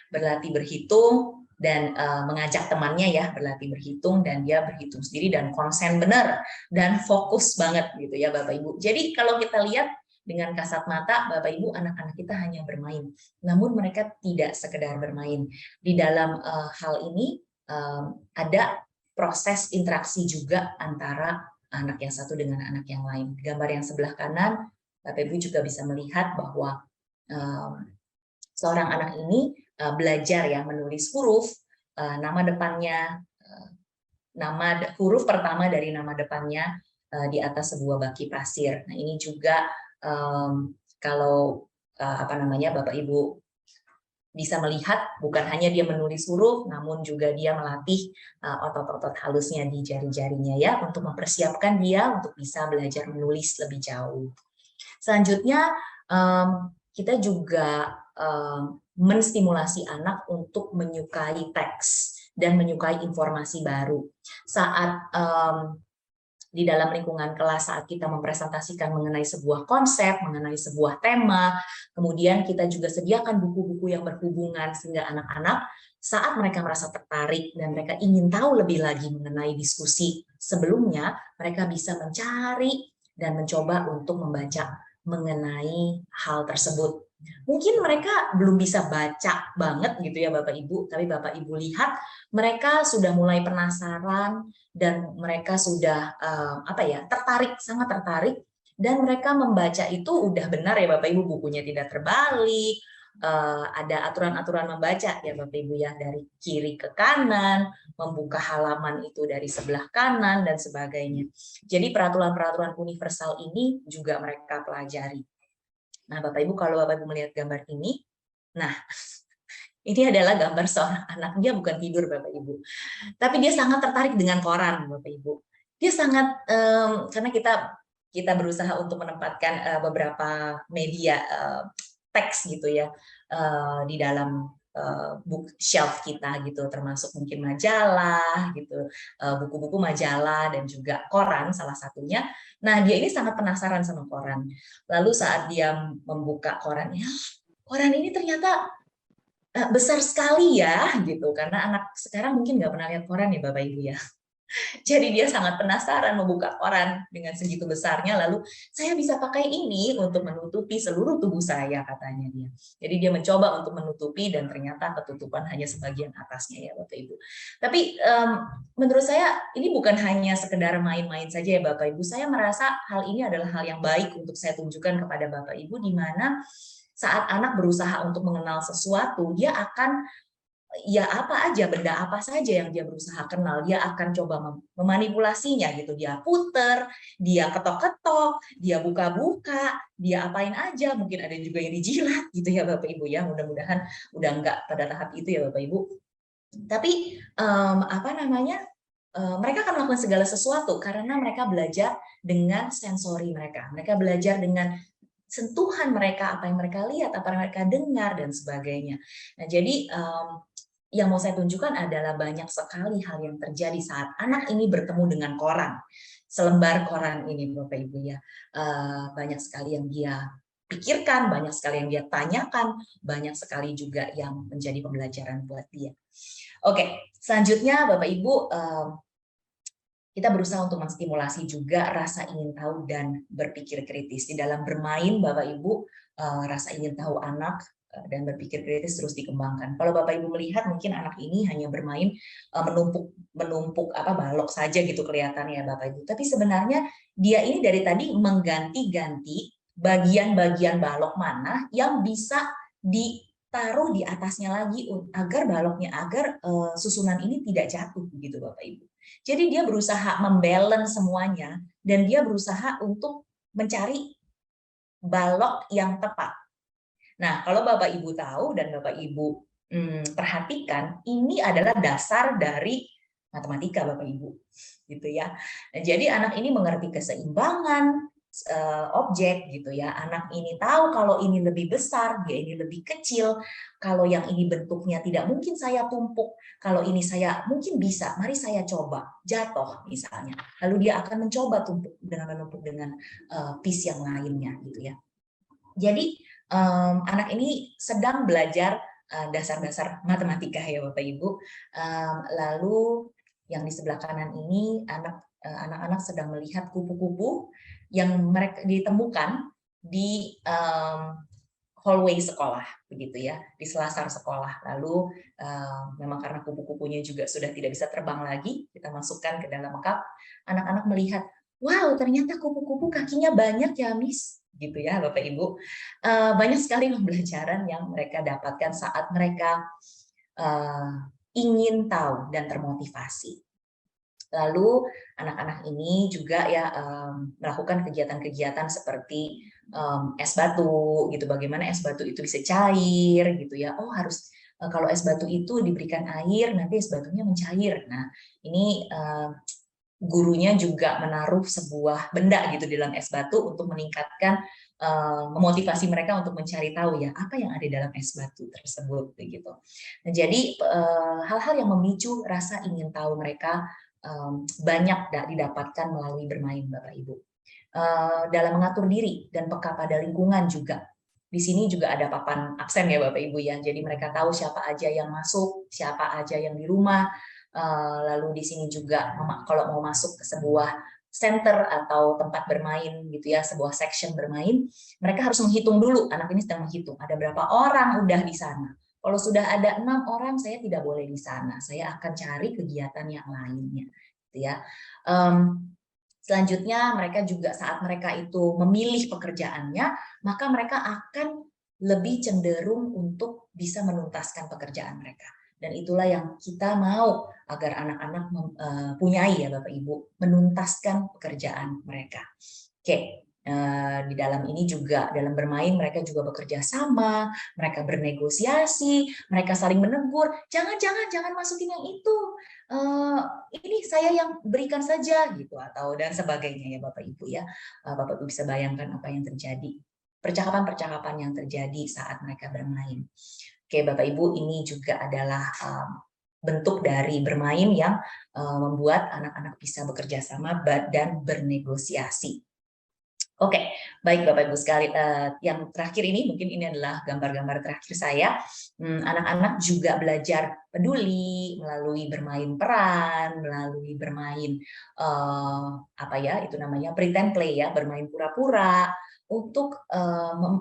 Berlatih berhitung dan mengajak temannya ya berlatih berhitung, dan dia berhitung sendiri dan konsen benar dan fokus banget gitu ya Bapak Ibu. Jadi kalau kita lihat dengan kasat mata Bapak Ibu, anak-anak kita hanya bermain, namun mereka tidak sekedar bermain. Di dalam hal ini ada proses interaksi juga antara anak yang satu dengan anak yang lain. Gambar yang sebelah kanan Bapak Ibu juga bisa melihat bahwa seorang anak ini belajar ya menulis huruf, nama depannya, huruf pertama dari nama depannya di atas sebuah baki pasir. Nah ini juga kalau Bapak Ibu bisa melihat bukan hanya dia menulis huruf, namun juga dia melatih otot-otot halusnya di jari-jarinya ya untuk mempersiapkan dia untuk bisa belajar menulis lebih jauh. Selanjutnya kita juga menstimulasi anak untuk menyukai teks dan menyukai informasi baru. Saat di dalam lingkungan kelas, saat kita mempresentasikan mengenai sebuah konsep, mengenai sebuah tema, kemudian kita juga sediakan buku-buku yang berhubungan sehingga anak-anak saat mereka merasa tertarik dan mereka ingin tahu lebih lagi mengenai diskusi sebelumnya, mereka bisa mencari dan mencoba untuk membaca mengenai hal tersebut. Mungkin mereka belum bisa baca banget gitu ya Bapak Ibu, tapi Bapak Ibu lihat mereka sudah mulai penasaran dan mereka sudah tertarik, sangat tertarik, dan mereka membaca itu udah benar ya Bapak Ibu, bukunya tidak terbalik, ada aturan-aturan membaca ya Bapak Ibu ya, dari kiri ke kanan, membuka halaman itu dari sebelah kanan dan sebagainya. Jadi peraturan-peraturan universal ini juga mereka pelajari. Nah, Bapak Ibu, kalau Bapak Ibu melihat gambar ini, nah ini adalah gambar seorang anak, dia bukan tidur Bapak Ibu, tapi dia sangat tertarik dengan koran Bapak Ibu. Dia sangat karena kita berusaha untuk menempatkan beberapa media teks gitu ya di dalam bookshelf kita gitu, termasuk mungkin majalah gitu, buku-buku majalah dan juga koran salah satunya. Nah, dia ini sangat penasaran sama koran. Lalu saat dia membuka korannya, koran ini ternyata besar sekali ya gitu, karena anak sekarang mungkin nggak pernah lihat koran ya Bapak Ibu ya. Jadi dia sangat penasaran membuka koran dengan segitu besarnya, lalu saya bisa pakai ini untuk menutupi seluruh tubuh saya, katanya dia. Jadi dia mencoba untuk menutupi dan ternyata ketutupan hanya sebagian atasnya ya Bapak Ibu. Tapi menurut saya ini bukan hanya sekedar main-main saja ya Bapak Ibu. Saya merasa hal ini adalah hal yang baik untuk saya tunjukkan kepada Bapak Ibu, di mana saat anak berusaha untuk mengenal sesuatu, dia akan ya apa aja, benda apa saja yang dia berusaha kenal, dia akan coba memanipulasinya gitu. Dia puter, dia ketok-ketok, dia buka-buka, dia apain aja, mungkin ada juga yang dijilat gitu ya Bapak Ibu ya. Mudah-mudahan udah enggak pada tahap itu ya Bapak Ibu. Tapi mereka akan melakukan segala sesuatu karena mereka belajar dengan sensori mereka. Mereka belajar dengan sentuhan mereka, apa yang mereka lihat, apa yang mereka dengar dan sebagainya. Nah, jadi yang mau saya tunjukkan adalah banyak sekali hal yang terjadi saat anak ini bertemu dengan koran. Selembar koran ini Bapak Ibu ya. Banyak sekali yang dia pikirkan, banyak sekali yang dia tanyakan, banyak sekali juga yang menjadi pembelajaran buat dia. Oke, selanjutnya Bapak Ibu, kita berusaha untuk menstimulasi juga rasa ingin tahu dan berpikir kritis. Di dalam bermain Bapak Ibu, rasa ingin tahu anak dan berpikir kritis terus dikembangkan. Kalau Bapak Ibu melihat mungkin anak ini hanya bermain menumpuk balok saja gitu kelihatannya ya Bapak Ibu. Tapi sebenarnya dia ini dari tadi mengganti-ganti bagian-bagian balok mana yang bisa ditaruh di atasnya lagi agar baloknya, agar susunan ini tidak jatuh begitu Bapak Ibu. Jadi dia berusaha membalance semuanya dan dia berusaha untuk mencari balok yang tepat. Nah, kalau Bapak Ibu tahu dan Bapak Ibu perhatikan, ini adalah dasar dari matematika Bapak Ibu, gitu ya. Nah, jadi anak ini mengerti keseimbangan objek gitu ya. Anak ini tahu kalau ini lebih besar, dia ini lebih kecil. Kalau yang ini bentuknya tidak mungkin saya tumpuk, kalau ini saya mungkin bisa, mari saya coba jatuh misalnya. Lalu dia akan mencoba menumpuk dengan piece yang lainnya gitu ya. Jadi anak ini sedang belajar dasar-dasar matematika ya Bapak Ibu. Lalu yang di sebelah kanan ini anak-anak sedang melihat kupu-kupu yang mereka ditemukan di hallway sekolah begitu ya, di selasar sekolah. Lalu memang karena kupu-kupunya juga sudah tidak bisa terbang lagi, kita masukkan ke dalam cup. Anak-anak melihat, wow, ternyata kupu-kupu kakinya banyak ya, Miss. Gitu ya, Bapak Ibu. Banyak sekali pembelajaran yang mereka dapatkan saat mereka ingin tahu dan termotivasi. Lalu anak-anak ini juga ya melakukan kegiatan-kegiatan seperti es batu gitu, bagaimana es batu itu bisa cair gitu ya. Oh, harus kalau es batu itu diberikan air nanti es batunya mencair. Nah, ini gurunya juga menaruh sebuah benda gitu di dalam es batu untuk meningkatkan memotivasi mereka untuk mencari tahu ya apa yang ada dalam es batu tersebut begitu. Nah, jadi hal-hal yang memicu rasa ingin tahu mereka banyak didapatkan melalui bermain Bapak Ibu. Dalam mengatur diri dan peka pada lingkungan juga. Di sini juga ada papan absen ya Bapak Ibu ya. Jadi mereka tahu siapa aja yang masuk, siapa aja yang di rumah. Lalu di sini juga kalau mau masuk ke sebuah center atau tempat bermain gitu ya, sebuah section bermain, mereka harus menghitung dulu, anak ini sedang menghitung, ada berapa orang udah di sana. Kalau sudah ada 6 orang, saya tidak boleh di sana, saya akan cari kegiatan yang lainnya. Gitu ya. Selanjutnya mereka juga saat mereka itu memilih pekerjaannya, maka mereka akan lebih cenderung untuk bisa menuntaskan pekerjaan mereka. Dan itulah yang kita mau agar anak-anak punyai ya Bapak Ibu, menuntaskan pekerjaan mereka. Oke, di dalam ini juga, dalam bermain mereka juga bekerja sama, mereka bernegosiasi, mereka saling menegur, jangan masukin yang itu, ini saya yang berikan saja gitu, atau dan sebagainya ya Bapak Ibu ya. Bapak Ibu bisa bayangkan apa yang terjadi, percakapan-percakapan yang terjadi saat mereka bermain. Oke Bapak Ibu, ini juga adalah bentuk dari bermain yang membuat anak-anak bisa bekerja sama dan bernegosiasi. Oke, baik Bapak Ibu sekali. Yang terakhir ini, mungkin ini adalah gambar-gambar terakhir saya. Anak-anak juga belajar peduli melalui bermain peran, melalui bermain apa ya, itu namanya pretend play ya, bermain pura-pura untuk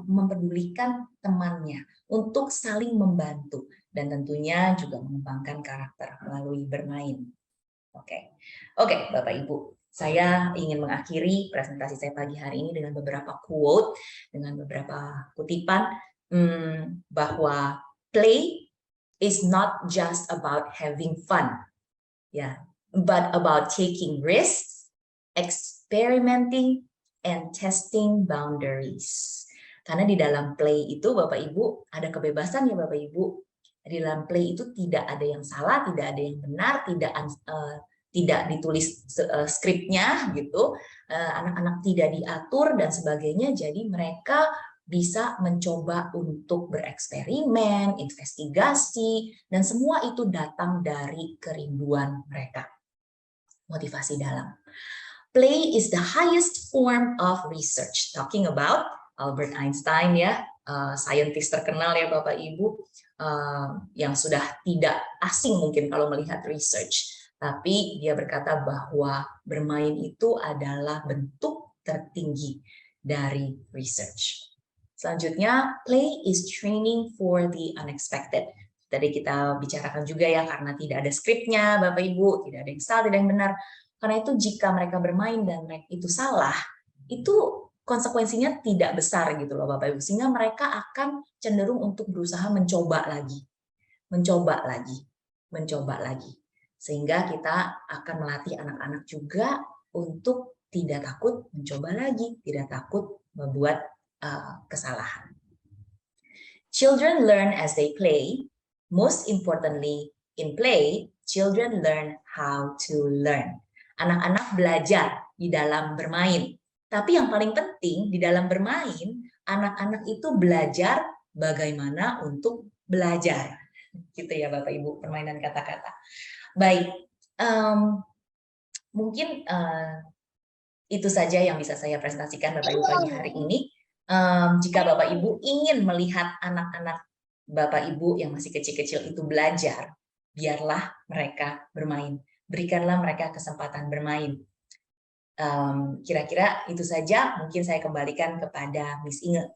mempedulikan temannya, untuk saling membantu dan tentunya juga mengembangkan karakter melalui bermain. Oke, Bapak Ibu. Saya ingin mengakhiri presentasi saya pagi hari ini dengan beberapa quote, dengan beberapa kutipan bahwa play is not just about having fun, ya, but about taking risks, experimenting, and testing boundaries. Karena di dalam play itu Bapak Ibu ada kebebasan ya Bapak Ibu. Di dalam play itu tidak ada yang salah, tidak ada yang benar, tidak ditulis skripnya gitu, anak-anak tidak diatur dan sebagainya, jadi mereka bisa mencoba untuk bereksperimen, investigasi, dan semua itu datang dari kerinduan mereka. Motivasi dalam. Play is the highest form of research. Talking about Albert Einstein ya, saintis terkenal ya Bapak Ibu, yang sudah tidak asing mungkin kalau melihat research. Tapi dia berkata bahwa bermain itu adalah bentuk tertinggi dari research. Selanjutnya, play is training for the unexpected. Tadi kita bicarakan juga ya, karena tidak ada skripnya, Bapak Ibu, tidak ada yang salah, tidak yang benar. Karena itu jika mereka bermain dan itu salah, itu konsekuensinya tidak besar gitu loh Bapak Ibu. Sehingga mereka akan cenderung untuk berusaha mencoba lagi. Sehingga kita akan melatih anak-anak juga untuk tidak takut mencoba lagi, tidak takut membuat kesalahan. Children learn as they play. Most importantly, in play, children learn how to learn. Anak-anak belajar di dalam bermain. Tapi yang paling penting di dalam bermain, anak-anak itu belajar bagaimana untuk belajar. Gitu ya Bapak Ibu, permainan kata-kata. Baik, mungkin itu saja yang bisa saya presentasikan Bapak Ibu pagi hari ini. Jika Bapak Ibu ingin melihat anak-anak Bapak Ibu yang masih kecil-kecil itu belajar, biarlah mereka bermain. Berikanlah mereka kesempatan bermain. Kira-kira itu saja, mungkin saya kembalikan kepada Miss Inge.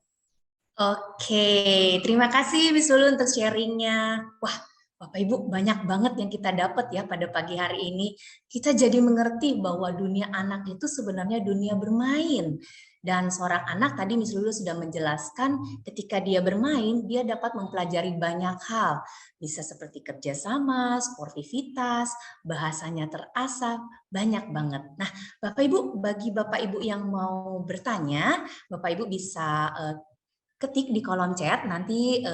Oke, terima kasih Miss Lulu untuk sharingnya. Wah, Bapak Ibu banyak banget yang kita dapat ya pada pagi hari ini. Kita jadi mengerti bahwa dunia anak itu sebenarnya dunia bermain. Dan seorang anak tadi Miss Lulu sudah menjelaskan ketika dia bermain, dia dapat mempelajari banyak hal. Bisa seperti kerjasama, sportivitas, bahasanya terasah, banyak banget. Nah, Bapak Ibu, bagi Bapak Ibu yang mau bertanya, Bapak Ibu bisa ketik di kolom chat, nanti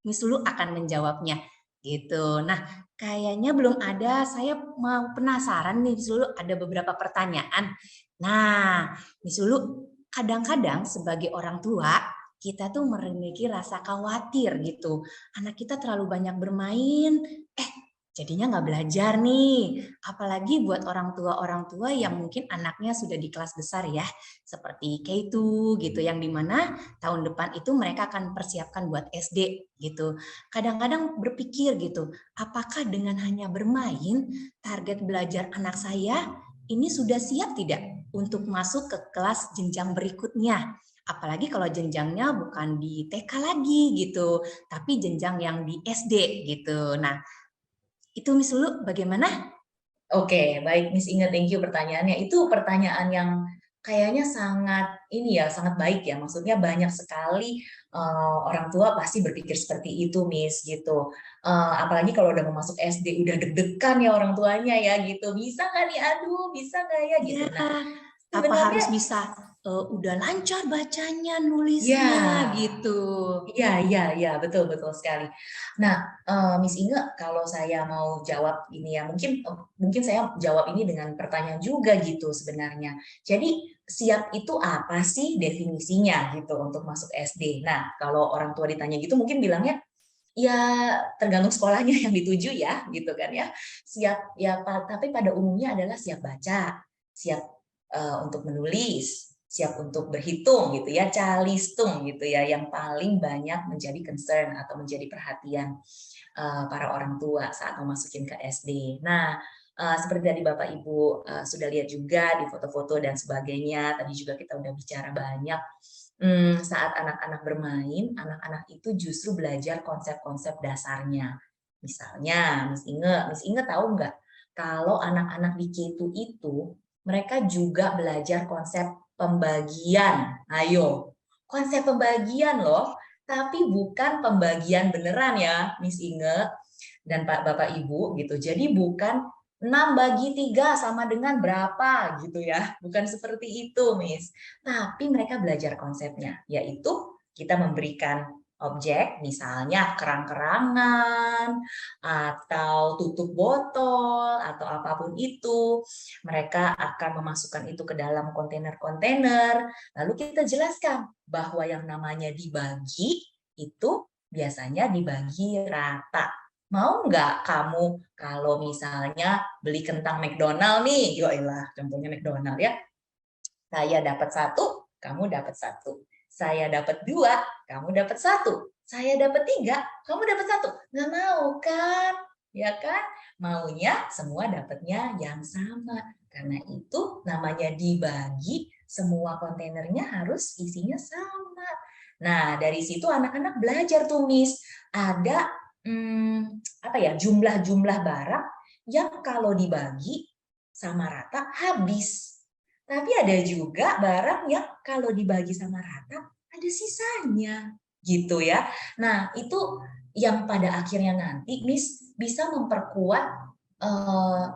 Miss Lulu akan menjawabnya. Gitu. Nah, kayaknya belum ada. Saya mau penasaran nih, Miss Lulu, ada beberapa pertanyaan. Nah, Miss Lulu, kadang-kadang sebagai orang tua, kita tuh memiliki rasa khawatir gitu. Anak kita terlalu banyak bermain, jadinya nggak belajar nih. Apalagi buat orang tua yang mungkin anaknya sudah di kelas besar ya, seperti K2 gitu, yang dimana tahun depan itu mereka akan persiapkan buat SD gitu. Kadang-kadang berpikir gitu, apakah dengan hanya bermain target belajar anak saya ini sudah siap tidak? untuk masuk ke kelas jenjang berikutnya. Apalagi kalau jenjangnya bukan di TK lagi gitu, tapi jenjang yang di SD gitu. Nah, itu Miss Lulu bagaimana? Oke, baik Miss Inge, thank you pertanyaannya. Itu pertanyaan yang kayaknya sangat ini ya, sangat baik ya. Maksudnya banyak sekali orang tua pasti berpikir seperti itu, Miss, gitu. Apalagi kalau udah mau masuk SD, udah deg-degan ya orang tuanya ya, gitu. Bisa nggak nih? Aduh, bisa nggak ya, gitu. Ya, Nah, apa sebenarnya harus bisa udah lancar bacanya, ya. nulisnya gitu. Iya, iya, iya, betul, betul sekali. Nah, Miss Inge, kalau saya mau jawab ini ya, mungkin saya jawab ini dengan pertanyaan juga gitu sebenarnya. Jadi, siap itu apa sih definisinya gitu untuk masuk SD? Nah, kalau orang tua ditanya gitu mungkin bilangnya, ya tergantung sekolahnya yang dituju ya, gitu kan ya. Siap ya, tapi pada umumnya adalah siap baca, siap untuk menulis, siap untuk berhitung gitu ya, calistung gitu ya, yang paling banyak menjadi concern atau menjadi perhatian para orang tua saat memasukin ke SD. Nah, seperti tadi Bapak Ibu sudah lihat juga di foto-foto dan sebagainya, tadi juga kita udah bicara banyak. Saat anak-anak bermain, anak-anak itu justru belajar konsep-konsep dasarnya. Misalnya, Miss Inge tahu nggak kalau anak-anak di K2 itu mereka juga belajar konsep pembagian. Ayo, konsep pembagian loh, tapi bukan pembagian beneran ya, Miss Inge dan Pak Bapak Ibu gitu. Jadi bukan 6 bagi 3 sama dengan berapa gitu ya. Bukan seperti itu, Miss. Tapi mereka belajar konsepnya, yaitu kita memberikan objek, misalnya kerang-kerangan, atau tutup botol, atau apapun itu. Mereka akan memasukkan itu ke dalam kontainer-kontainer, lalu kita jelaskan bahwa yang namanya dibagi itu biasanya dibagi rata. Mau nggak kamu kalau misalnya beli kentang McDonald nih, yoilah contohnya McDonald ya, saya dapat satu, kamu dapat satu. Saya dapat dua, kamu dapat satu. Saya dapat tiga, kamu dapat satu. Nggak mau kan? Ya kan? Maunya semua dapatnya yang sama. Karena itu namanya dibagi, semua kontainernya harus isinya sama. Nah, dari situ anak-anak belajar tuh, Miss. Ada apa ya, jumlah-jumlah barang yang kalau dibagi sama rata habis. Tapi ada juga barang yang kalau dibagi sama rata ada sisanya gitu ya. Nah, itu yang pada akhirnya nanti Miss bisa memperkuat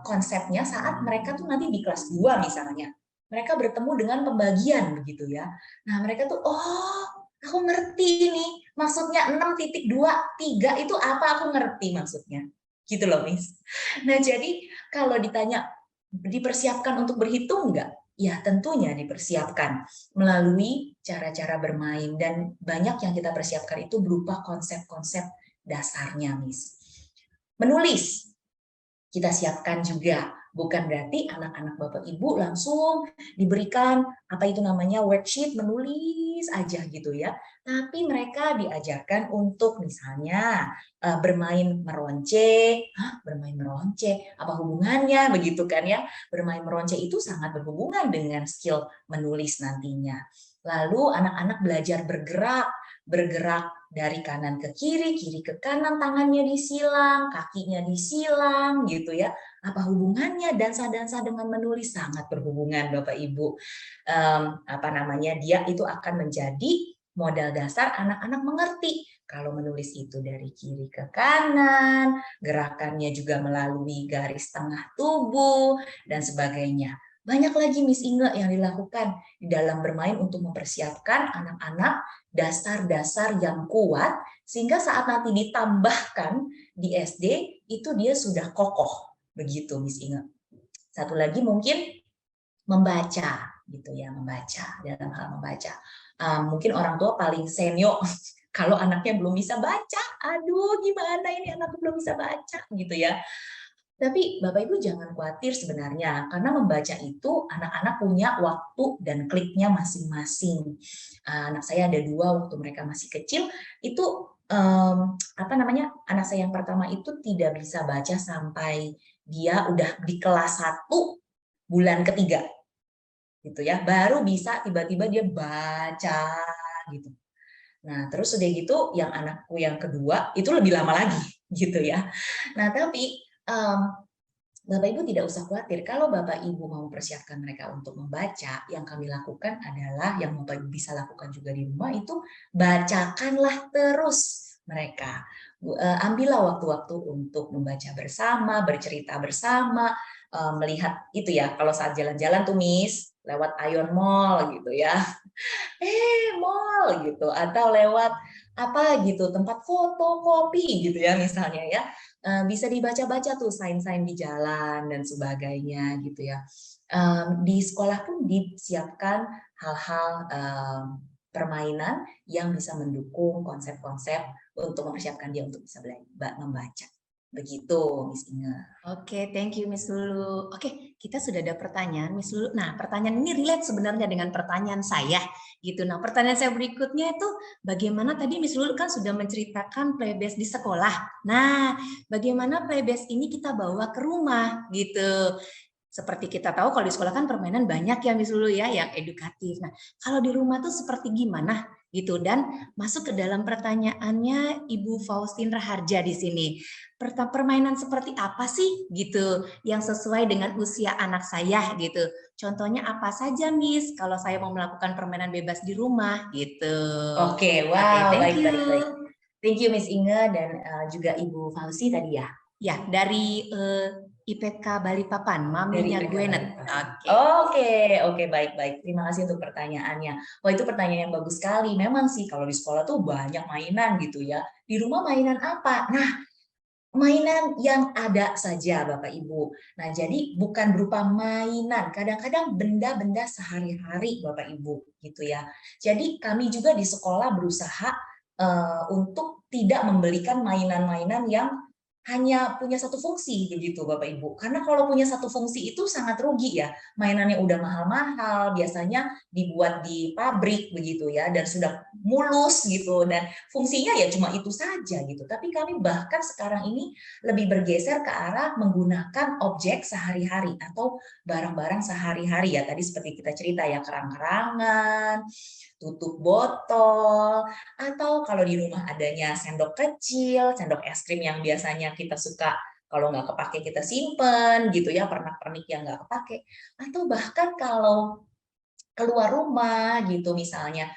konsepnya saat mereka tuh nanti di kelas 2 misalnya. Mereka bertemu dengan pembagian begitu ya. Nah, mereka tuh oh, aku ngerti ini. Maksudnya 6.23 itu apa, aku ngerti maksudnya. Gitu loh, Miss. Nah, jadi kalau ditanya dipersiapkan untuk berhitung enggak? Ya, tentunya dipersiapkan melalui cara-cara bermain dan banyak yang kita persiapkan itu berupa konsep-konsep dasarnya, Miss. Menulis, kita siapkan juga. Bukan berarti anak-anak Bapak Ibu langsung diberikan apa itu namanya worksheet menulis aja gitu ya. Tapi mereka diajarkan untuk misalnya bermain meronce. Hah, bermain meronce? Apa hubungannya begitu kan ya? Bermain meronce itu sangat berhubungan dengan skill menulis nantinya. Lalu anak-anak belajar bergerak dari kanan ke kiri ke kanan, tangannya disilang, kakinya disilang gitu ya. Apa hubungannya dansa-dansa dengan menulis? Sangat berhubungan Bapak Ibu. Apa namanya? Dia itu akan menjadi modal dasar anak-anak mengerti kalau menulis itu dari kiri ke kanan, gerakannya juga melalui garis tengah tubuh dan sebagainya. Banyak lagi Miss Inge yang dilakukan di dalam bermain untuk mempersiapkan anak-anak dasar-dasar yang kuat sehingga saat nanti ditambahkan di SD itu dia sudah kokoh begitu Miss Inge. Satu lagi mungkin membaca gitu ya, membaca dalam hal membaca. Mungkin orang tua paling senior kalau anaknya belum bisa baca, aduh gimana ini anakku belum bisa baca gitu ya. Tapi Bapak Ibu jangan khawatir sebenarnya, karena membaca itu anak-anak punya waktu dan kliknya masing-masing. Anak saya ada 2 waktu mereka masih kecil, itu apa namanya, anak saya yang pertama itu tidak bisa baca sampai dia udah di kelas 1 bulan ketiga. gitu ya, baru bisa tiba-tiba dia baca gitu. Nah, terus udah gitu yang anakku yang kedua itu lebih lama lagi gitu ya. Nah, tapi Bapak Ibu tidak usah khawatir kalau Bapak Ibu mau mempersiapkan mereka untuk membaca, yang kami lakukan adalah yang Bapak Ibu bisa lakukan juga di rumah itu bacakanlah terus mereka. Ambillah waktu-waktu untuk membaca bersama, bercerita bersama, melihat itu ya kalau saat jalan-jalan tuh Miss lewat Ion Mall gitu ya. Mall gitu atau lewat apa gitu tempat foto kopi gitu ya misalnya ya. Bisa dibaca-baca tuh sign-sign di jalan dan sebagainya gitu ya. Di sekolah pun disiapkan hal-hal permainan yang bisa mendukung konsep-konsep untuk mempersiapkan dia untuk bisa membaca. Begitu, Miss Inge. Oke, thank you Miss Lulu. Oke, kita sudah ada pertanyaan Miss Lulu. Nah, pertanyaan ini relate sebenarnya dengan pertanyaan saya gitu. Nah, pertanyaan saya berikutnya itu bagaimana tadi Miss Lulu kan sudah menceritakan playbase di sekolah. Nah, bagaimana playbase ini kita bawa ke rumah gitu. Seperti kita tahu kalau di sekolah kan permainan banyak ya Miss Lulu ya yang edukatif. Nah, kalau di rumah tuh seperti gimana gitu, dan masuk ke dalam pertanyaannya Ibu Faustin Raharja di sini. Permainan seperti apa sih gitu yang sesuai dengan usia anak saya gitu. Contohnya apa saja Miss kalau saya mau melakukan permainan bebas di rumah gitu. Oke, wow, baik, baik, baik. Thank you Miss Inge dan juga Ibu Fauzi tadi ya. Ya, dari IPK Balikpapan, maminya Gwenet. Oke, baik, baik. Terima kasih untuk pertanyaannya. Wah, itu pertanyaan yang bagus sekali. Memang sih kalau di sekolah tuh banyak mainan gitu ya. Di rumah mainan apa? Nah, mainan yang ada saja Bapak Ibu. Nah, jadi bukan berupa mainan, kadang-kadang benda-benda sehari-hari Bapak Ibu gitu ya. Jadi kami juga di sekolah berusaha untuk tidak membelikan mainan-mainan yang hanya punya satu fungsi begitu Bapak Ibu. Karena kalau punya satu fungsi itu sangat rugi ya. Mainannya udah mahal-mahal, biasanya dibuat di pabrik begitu ya dan sudah mulus gitu dan fungsinya ya cuma itu saja gitu. Tapi kami bahkan sekarang ini lebih bergeser ke arah menggunakan objek sehari-hari atau barang-barang sehari-hari ya. Tadi seperti kita cerita ya, kerang-kerangan, tutup botol, atau kalau di rumah adanya sendok kecil, sendok es krim yang biasanya kita suka kalau nggak kepake kita simpen gitu ya, pernak-pernik yang nggak kepake. Atau bahkan kalau keluar rumah gitu misalnya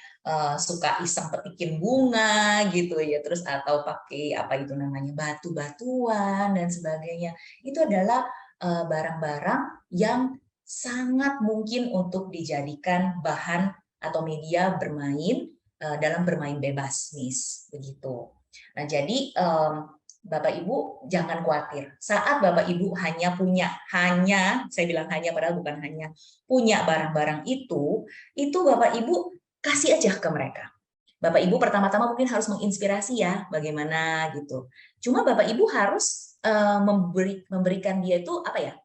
suka iseng petikin bunga gitu ya, terus atau pakai apa itu namanya batu-batuan dan sebagainya. Itu adalah barang-barang yang sangat mungkin untuk dijadikan bahan atau media bermain dalam bermain bebas, Miss, begitu. Nah, jadi Bapak Ibu jangan khawatir. Saat Bapak Ibu saya bilang hanya padahal bukan hanya, punya barang-barang itu Bapak Ibu kasih aja ke mereka. Bapak Ibu pertama-tama mungkin harus menginspirasi ya, bagaimana gitu. Cuma Bapak Ibu harus memberikan dia itu apa ya?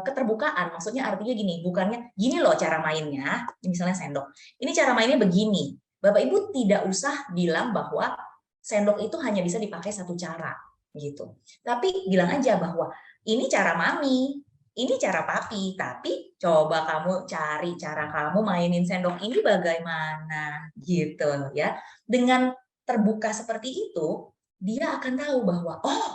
Keterbukaan, maksudnya artinya gini, bukannya gini loh cara mainnya, misalnya sendok. Ini cara mainnya begini. Bapak Ibu tidak usah bilang bahwa sendok itu hanya bisa dipakai satu cara gitu. Tapi bilang aja bahwa ini cara mami, ini cara papi, tapi coba kamu cari cara kamu mainin sendok ini bagaimana gitu ya. Dengan terbuka seperti itu, dia akan tahu bahwa oh,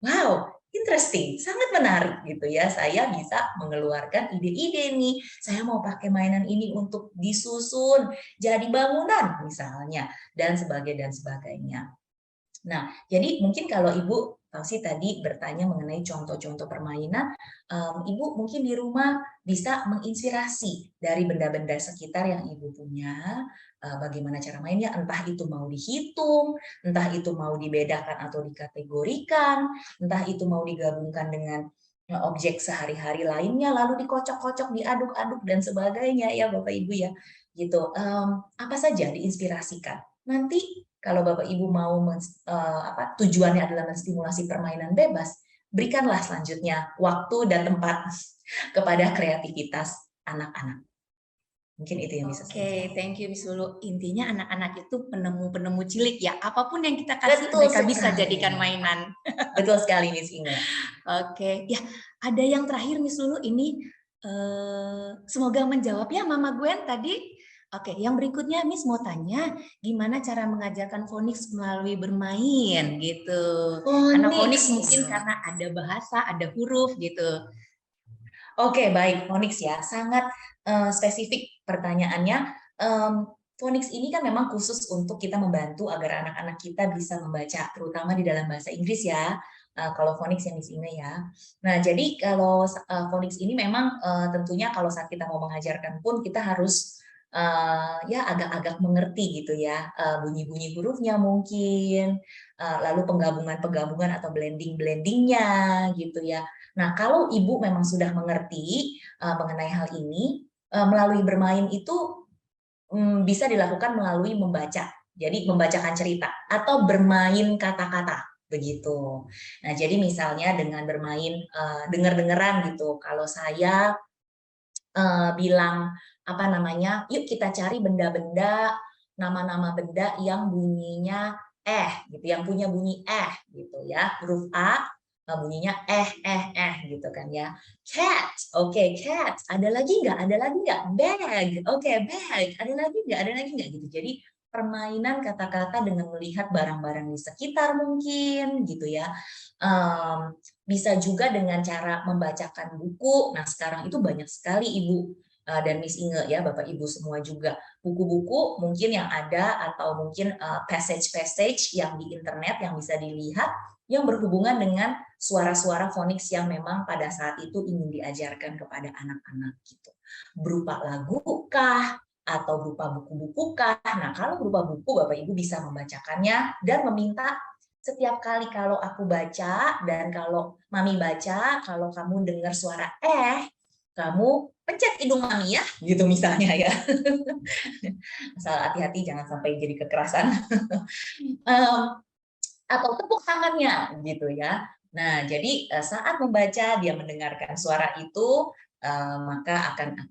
wow, interesting, sangat menarik gitu ya. Saya bisa mengeluarkan ide-ide nih. Saya mau pakai mainan ini untuk disusun jadi bangunan misalnya dan sebagainya. Nah, jadi mungkin kalau Ibu Fauzi tadi bertanya mengenai contoh-contoh permainan, Ibu mungkin di rumah bisa menginspirasi dari benda-benda sekitar yang Ibu punya, bagaimana cara mainnya, entah itu mau dihitung, entah itu mau dibedakan atau dikategorikan, entah itu mau digabungkan dengan objek sehari-hari lainnya, lalu dikocok-kocok, diaduk-aduk dan sebagainya ya Bapak Ibu ya, gitu. Apa saja diinspirasikan. Nanti kalau Bapak Ibu mau tujuannya adalah menstimulasi permainan bebas, berikanlah selanjutnya waktu dan tempat kepada kreativitas anak-anak. Mungkin itu yang bisa saya jawab. Oke, thank you Miss Lulu. Intinya anak-anak itu penemu-penemu cilik ya. Apapun yang kita kasih mereka bisa jadikan mainan. Betul sekali Miss Inge. Oke, ya ada yang terakhir Miss Lulu ini Semoga menjawab ya Mama Gwen tadi. Oke, yang berikutnya Miss mau tanya, gimana cara mengajarkan phonics melalui bermain gitu. Karena phonics Phonics. mungkin karena ada bahasa, ada huruf gitu. Oke, baik, phonics ya. Sangat spesifik pertanyaannya. Phonics ini kan memang khusus untuk kita membantu agar anak-anak kita bisa membaca, terutama di dalam bahasa Inggris ya. Kalau phonics yang di sini ya. Nah, jadi kalau phonics ini memang tentunya kalau saat kita mau mengajarkan pun kita harus ya agak-agak mengerti gitu ya, bunyi-bunyi hurufnya mungkin, lalu penggabungan-penggabungan atau blending-blendingnya gitu ya. Nah, kalau ibu memang sudah mengerti mengenai hal ini, melalui bermain itu bisa dilakukan melalui membaca. Jadi membacakan cerita atau bermain kata-kata begitu. Nah, jadi misalnya dengan bermain dengar-dengeran gitu. Kalau saya bilang apa namanya, yuk kita cari benda-benda, nama-nama benda yang bunyinya gitu, yang punya bunyi gitu ya, huruf A bunyinya gitu kan ya. Cat, oke, cat. Ada lagi nggak? Ada lagi nggak? Bag, oke, bag. Ada lagi nggak? Ada lagi nggak? Gitu. Jadi permainan kata-kata dengan melihat barang-barang di sekitar mungkin gitu ya. Bisa juga dengan cara membacakan buku. Nah, sekarang itu banyak sekali Ibu dan Miss Inge ya, Bapak Ibu semua juga. Buku-buku mungkin yang ada atau mungkin passage-passage yang di internet yang bisa dilihat yang berhubungan dengan suara-suara phonics yang memang pada saat itu ingin diajarkan kepada anak-anak gitu. Berupa lagu kah atau berupa buku-buku kah? Nah, kalau berupa buku Bapak Ibu bisa membacakannya dan meminta setiap kali kalau aku baca dan kalau mami baca, kalau kamu dengar suara kamu pencet hidung mami ya, gitu misalnya ya. Asal hati-hati jangan sampai jadi kekerasan. Atau tepuk tangannya gitu ya. Nah, jadi saat membaca dia mendengarkan suara itu maka akan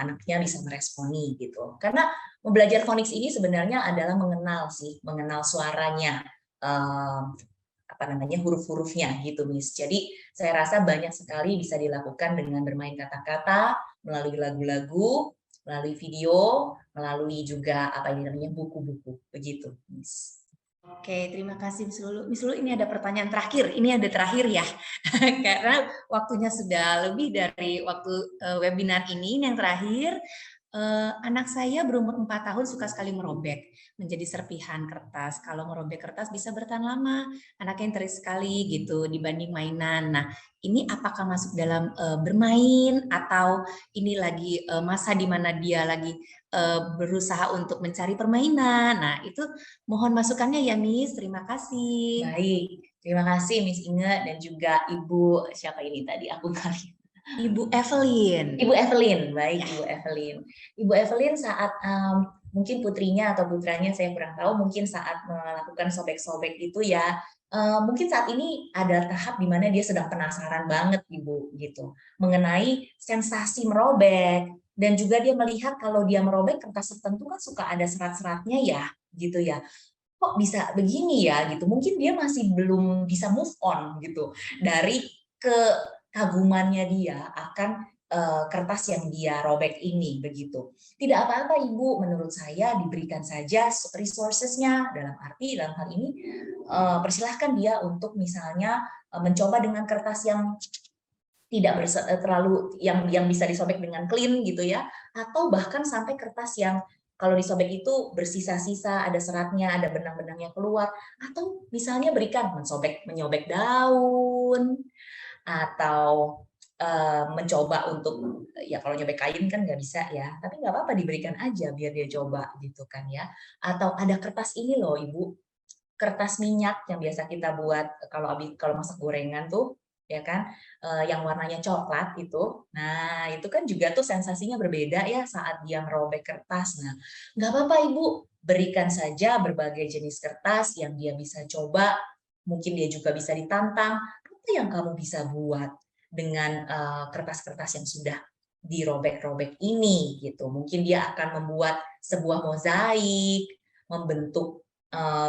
anaknya bisa meresponi gitu. Karena belajar phonics ini sebenarnya adalah mengenal suaranya. Apa namanya huruf-hurufnya gitu Miss. Jadi saya rasa banyak sekali bisa dilakukan dengan bermain kata-kata melalui lagu-lagu, melalui video, melalui juga apa ini namanya buku-buku begitu Miss. Oke, terima kasih Miss Lulu. Miss Lulu, ini ada pertanyaan terakhir. Ini ada terakhir ya, karena waktunya sudah lebih dari waktu webinar ini. Yang terakhir, anak saya berumur 4 tahun suka sekali merobek menjadi serpihan kertas. Kalau merobek kertas bisa bertahan lama. Anaknya interes sekali gitu dibanding mainan. Nah, ini apakah masuk dalam bermain atau ini lagi masa di mana dia lagi berusaha untuk mencari permainan. Nah, itu mohon masukannya ya, Miss. Terima kasih. Baik, terima kasih Miss Inge dan juga Ibu siapa ini tadi aku kali. Ibu Evelyn. Ibu Evelyn, baik Ibu Evelyn. Ibu Evelyn saat mungkin putrinya atau putranya saya kurang tahu, mungkin saat melakukan sobek-sobek itu ya, mungkin saat ini ada tahap di mana dia sedang penasaran banget Ibu gitu mengenai sensasi merobek dan juga dia melihat kalau dia merobek kertas tertentu kan suka ada serat-seratnya ya gitu ya. Kok bisa begini ya gitu. Mungkin dia masih belum bisa move on gitu dari kekagumannya dia akan kertas yang dia robek ini begitu. Tidak apa-apa Ibu, menurut saya diberikan saja resources-nya dalam hal ini persilahkan dia untuk misalnya mencoba dengan kertas yang tidak terlalu yang bisa disobek dengan clean gitu ya, atau bahkan sampai kertas yang kalau disobek itu bersisa-sisa, ada seratnya, ada benang-benangnya keluar, atau misalnya berikan menyobek daun, atau mencoba untuk ya kalau nyobek kain kan nggak bisa ya, tapi nggak apa-apa diberikan aja biar dia coba gitu kan ya. Atau ada kertas ini loh Ibu, kertas minyak yang biasa kita buat kalau masak gorengan tuh ya kan, yang warnanya coklat itu. Nah, itu kan juga tuh sensasinya berbeda ya saat dia merobek kertas. Nah, nggak apa-apa Ibu, berikan saja berbagai jenis kertas yang dia bisa coba, mungkin dia juga bisa ditantang, apa yang kamu bisa buat dengan kertas-kertas yang sudah dirobek-robek ini gitu. Mungkin dia akan membuat sebuah mozaik, membentuk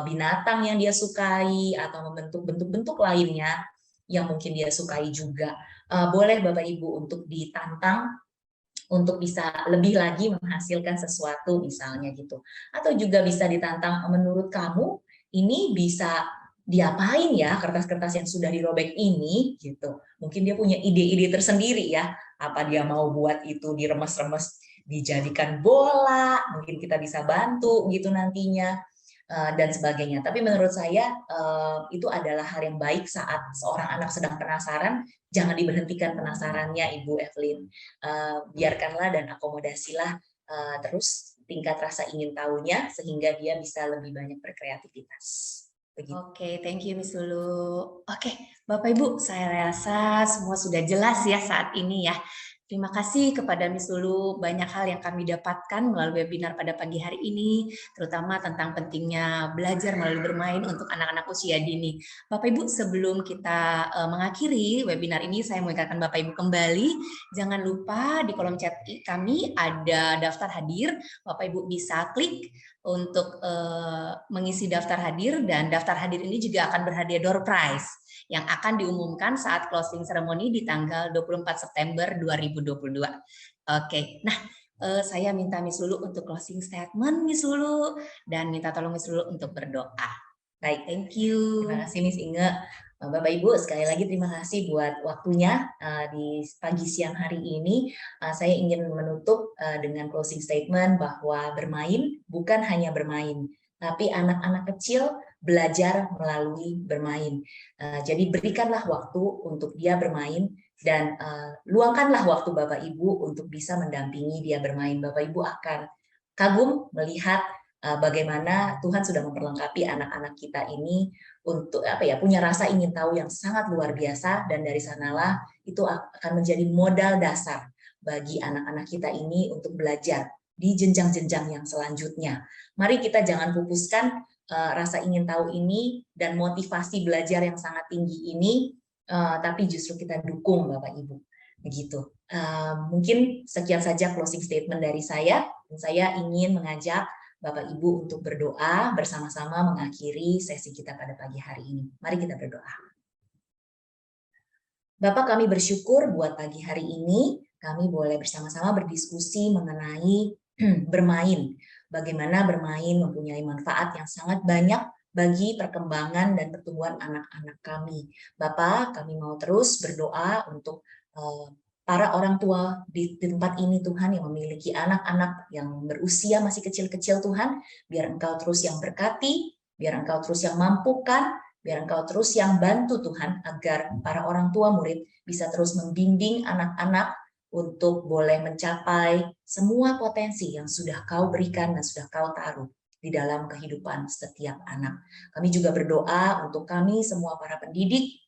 binatang yang dia sukai atau membentuk bentuk-bentuk lainnya yang mungkin dia sukai juga. Boleh Bapak Ibu untuk ditantang untuk bisa lebih lagi menghasilkan sesuatu misalnya gitu. Atau juga bisa ditantang, menurut kamu ini bisa diapain ya kertas-kertas yang sudah dirobek ini gitu. Mungkin dia punya ide-ide tersendiri ya. Apa dia mau buat itu diremes-remes dijadikan bola, mungkin kita bisa bantu gitu nantinya dan sebagainya. Tapi menurut saya itu adalah hal yang baik saat seorang anak sedang penasaran, jangan diberhentikan penasarannya Ibu Evelyn. Biarkanlah dan akomodasilah terus tingkat rasa ingin tahunya sehingga dia bisa lebih banyak berkreativitas. Begitu. Oke, thank you Miss Lulu. Oke, Bapak Ibu, saya rasa semua sudah jelas ya saat ini ya. Terima kasih kepada Miss Lulu, banyak hal yang kami dapatkan melalui webinar pada pagi hari ini, terutama tentang pentingnya belajar melalui bermain untuk anak-anak usia dini. Bapak Ibu, sebelum kita mengakhiri webinar ini, saya mengingatkan Bapak Ibu kembali, jangan lupa di kolom chat kami ada daftar hadir, Bapak Ibu bisa klik untuk mengisi daftar hadir, dan daftar hadir ini juga akan berhadiah door prize yang akan diumumkan saat closing ceremony di tanggal 24 September 2022. Oke, nah saya minta Miss Lulu untuk closing statement Miss Lulu, dan minta tolong Miss Lulu untuk berdoa. Baik, thank you. Terima kasih Miss Inge. Bapak Ibu, sekali lagi terima kasih buat waktunya di pagi siang hari ini. Saya ingin menutup dengan closing statement bahwa bermain bukan hanya bermain, tapi anak-anak kecil belajar melalui bermain. Jadi berikanlah waktu untuk dia bermain dan luangkanlah waktu Bapak Ibu untuk bisa mendampingi dia bermain. Bapak Ibu akan kagum melihat bagaimana Tuhan sudah memperlengkapi anak-anak kita ini untuk punya rasa ingin tahu yang sangat luar biasa, dan dari sanalah itu akan menjadi modal dasar bagi anak-anak kita ini untuk belajar di jenjang-jenjang yang selanjutnya. Mari kita jangan pupuskan rasa ingin tahu ini dan motivasi belajar yang sangat tinggi ini, tapi justru kita dukung Bapak Ibu. Begitu. Mungkin sekian saja closing statement dari saya. Dan saya ingin mengajak Bapak Ibu untuk berdoa bersama-sama mengakhiri sesi kita pada pagi hari ini. Mari kita berdoa. Bapak, kami bersyukur buat pagi hari ini kami boleh bersama-sama berdiskusi mengenai bermain. Bagaimana bermain mempunyai manfaat yang sangat banyak bagi perkembangan dan pertumbuhan anak-anak kami. Bapak, kami mau terus berdoa untuk para orang tua di tempat ini Tuhan yang memiliki anak-anak yang berusia masih kecil-kecil Tuhan, biar Engkau terus yang berkati, biar Engkau terus yang mampukan, biar Engkau terus yang bantu Tuhan, agar para orang tua murid bisa terus membimbing anak-anak untuk boleh mencapai semua potensi yang sudah Kau berikan dan sudah Kau taruh di dalam kehidupan setiap anak. Kami juga berdoa untuk kami semua para pendidik.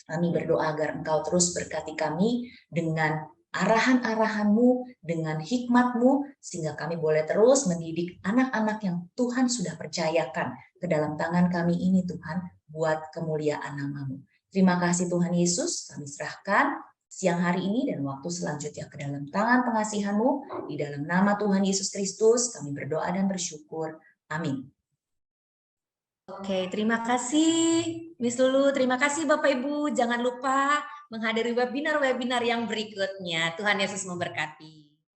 Kami berdoa agar Engkau terus berkati kami dengan arahan-arahan-Mu, dengan hikmat-Mu, sehingga kami boleh terus mendidik anak-anak yang Tuhan sudah percayakan ke dalam tangan kami ini Tuhan, buat kemuliaan nama-Mu. Terima kasih Tuhan Yesus, kami serahkan siang hari ini dan waktu selanjutnya ke dalam tangan pengasihan-Mu, di dalam nama Tuhan Yesus Kristus, kami berdoa dan bersyukur. Amin. Oke, terima kasih Miss Lulu, terima kasih Bapak Ibu. Jangan lupa menghadiri webinar-webinar yang berikutnya. Tuhan Yesus memberkati.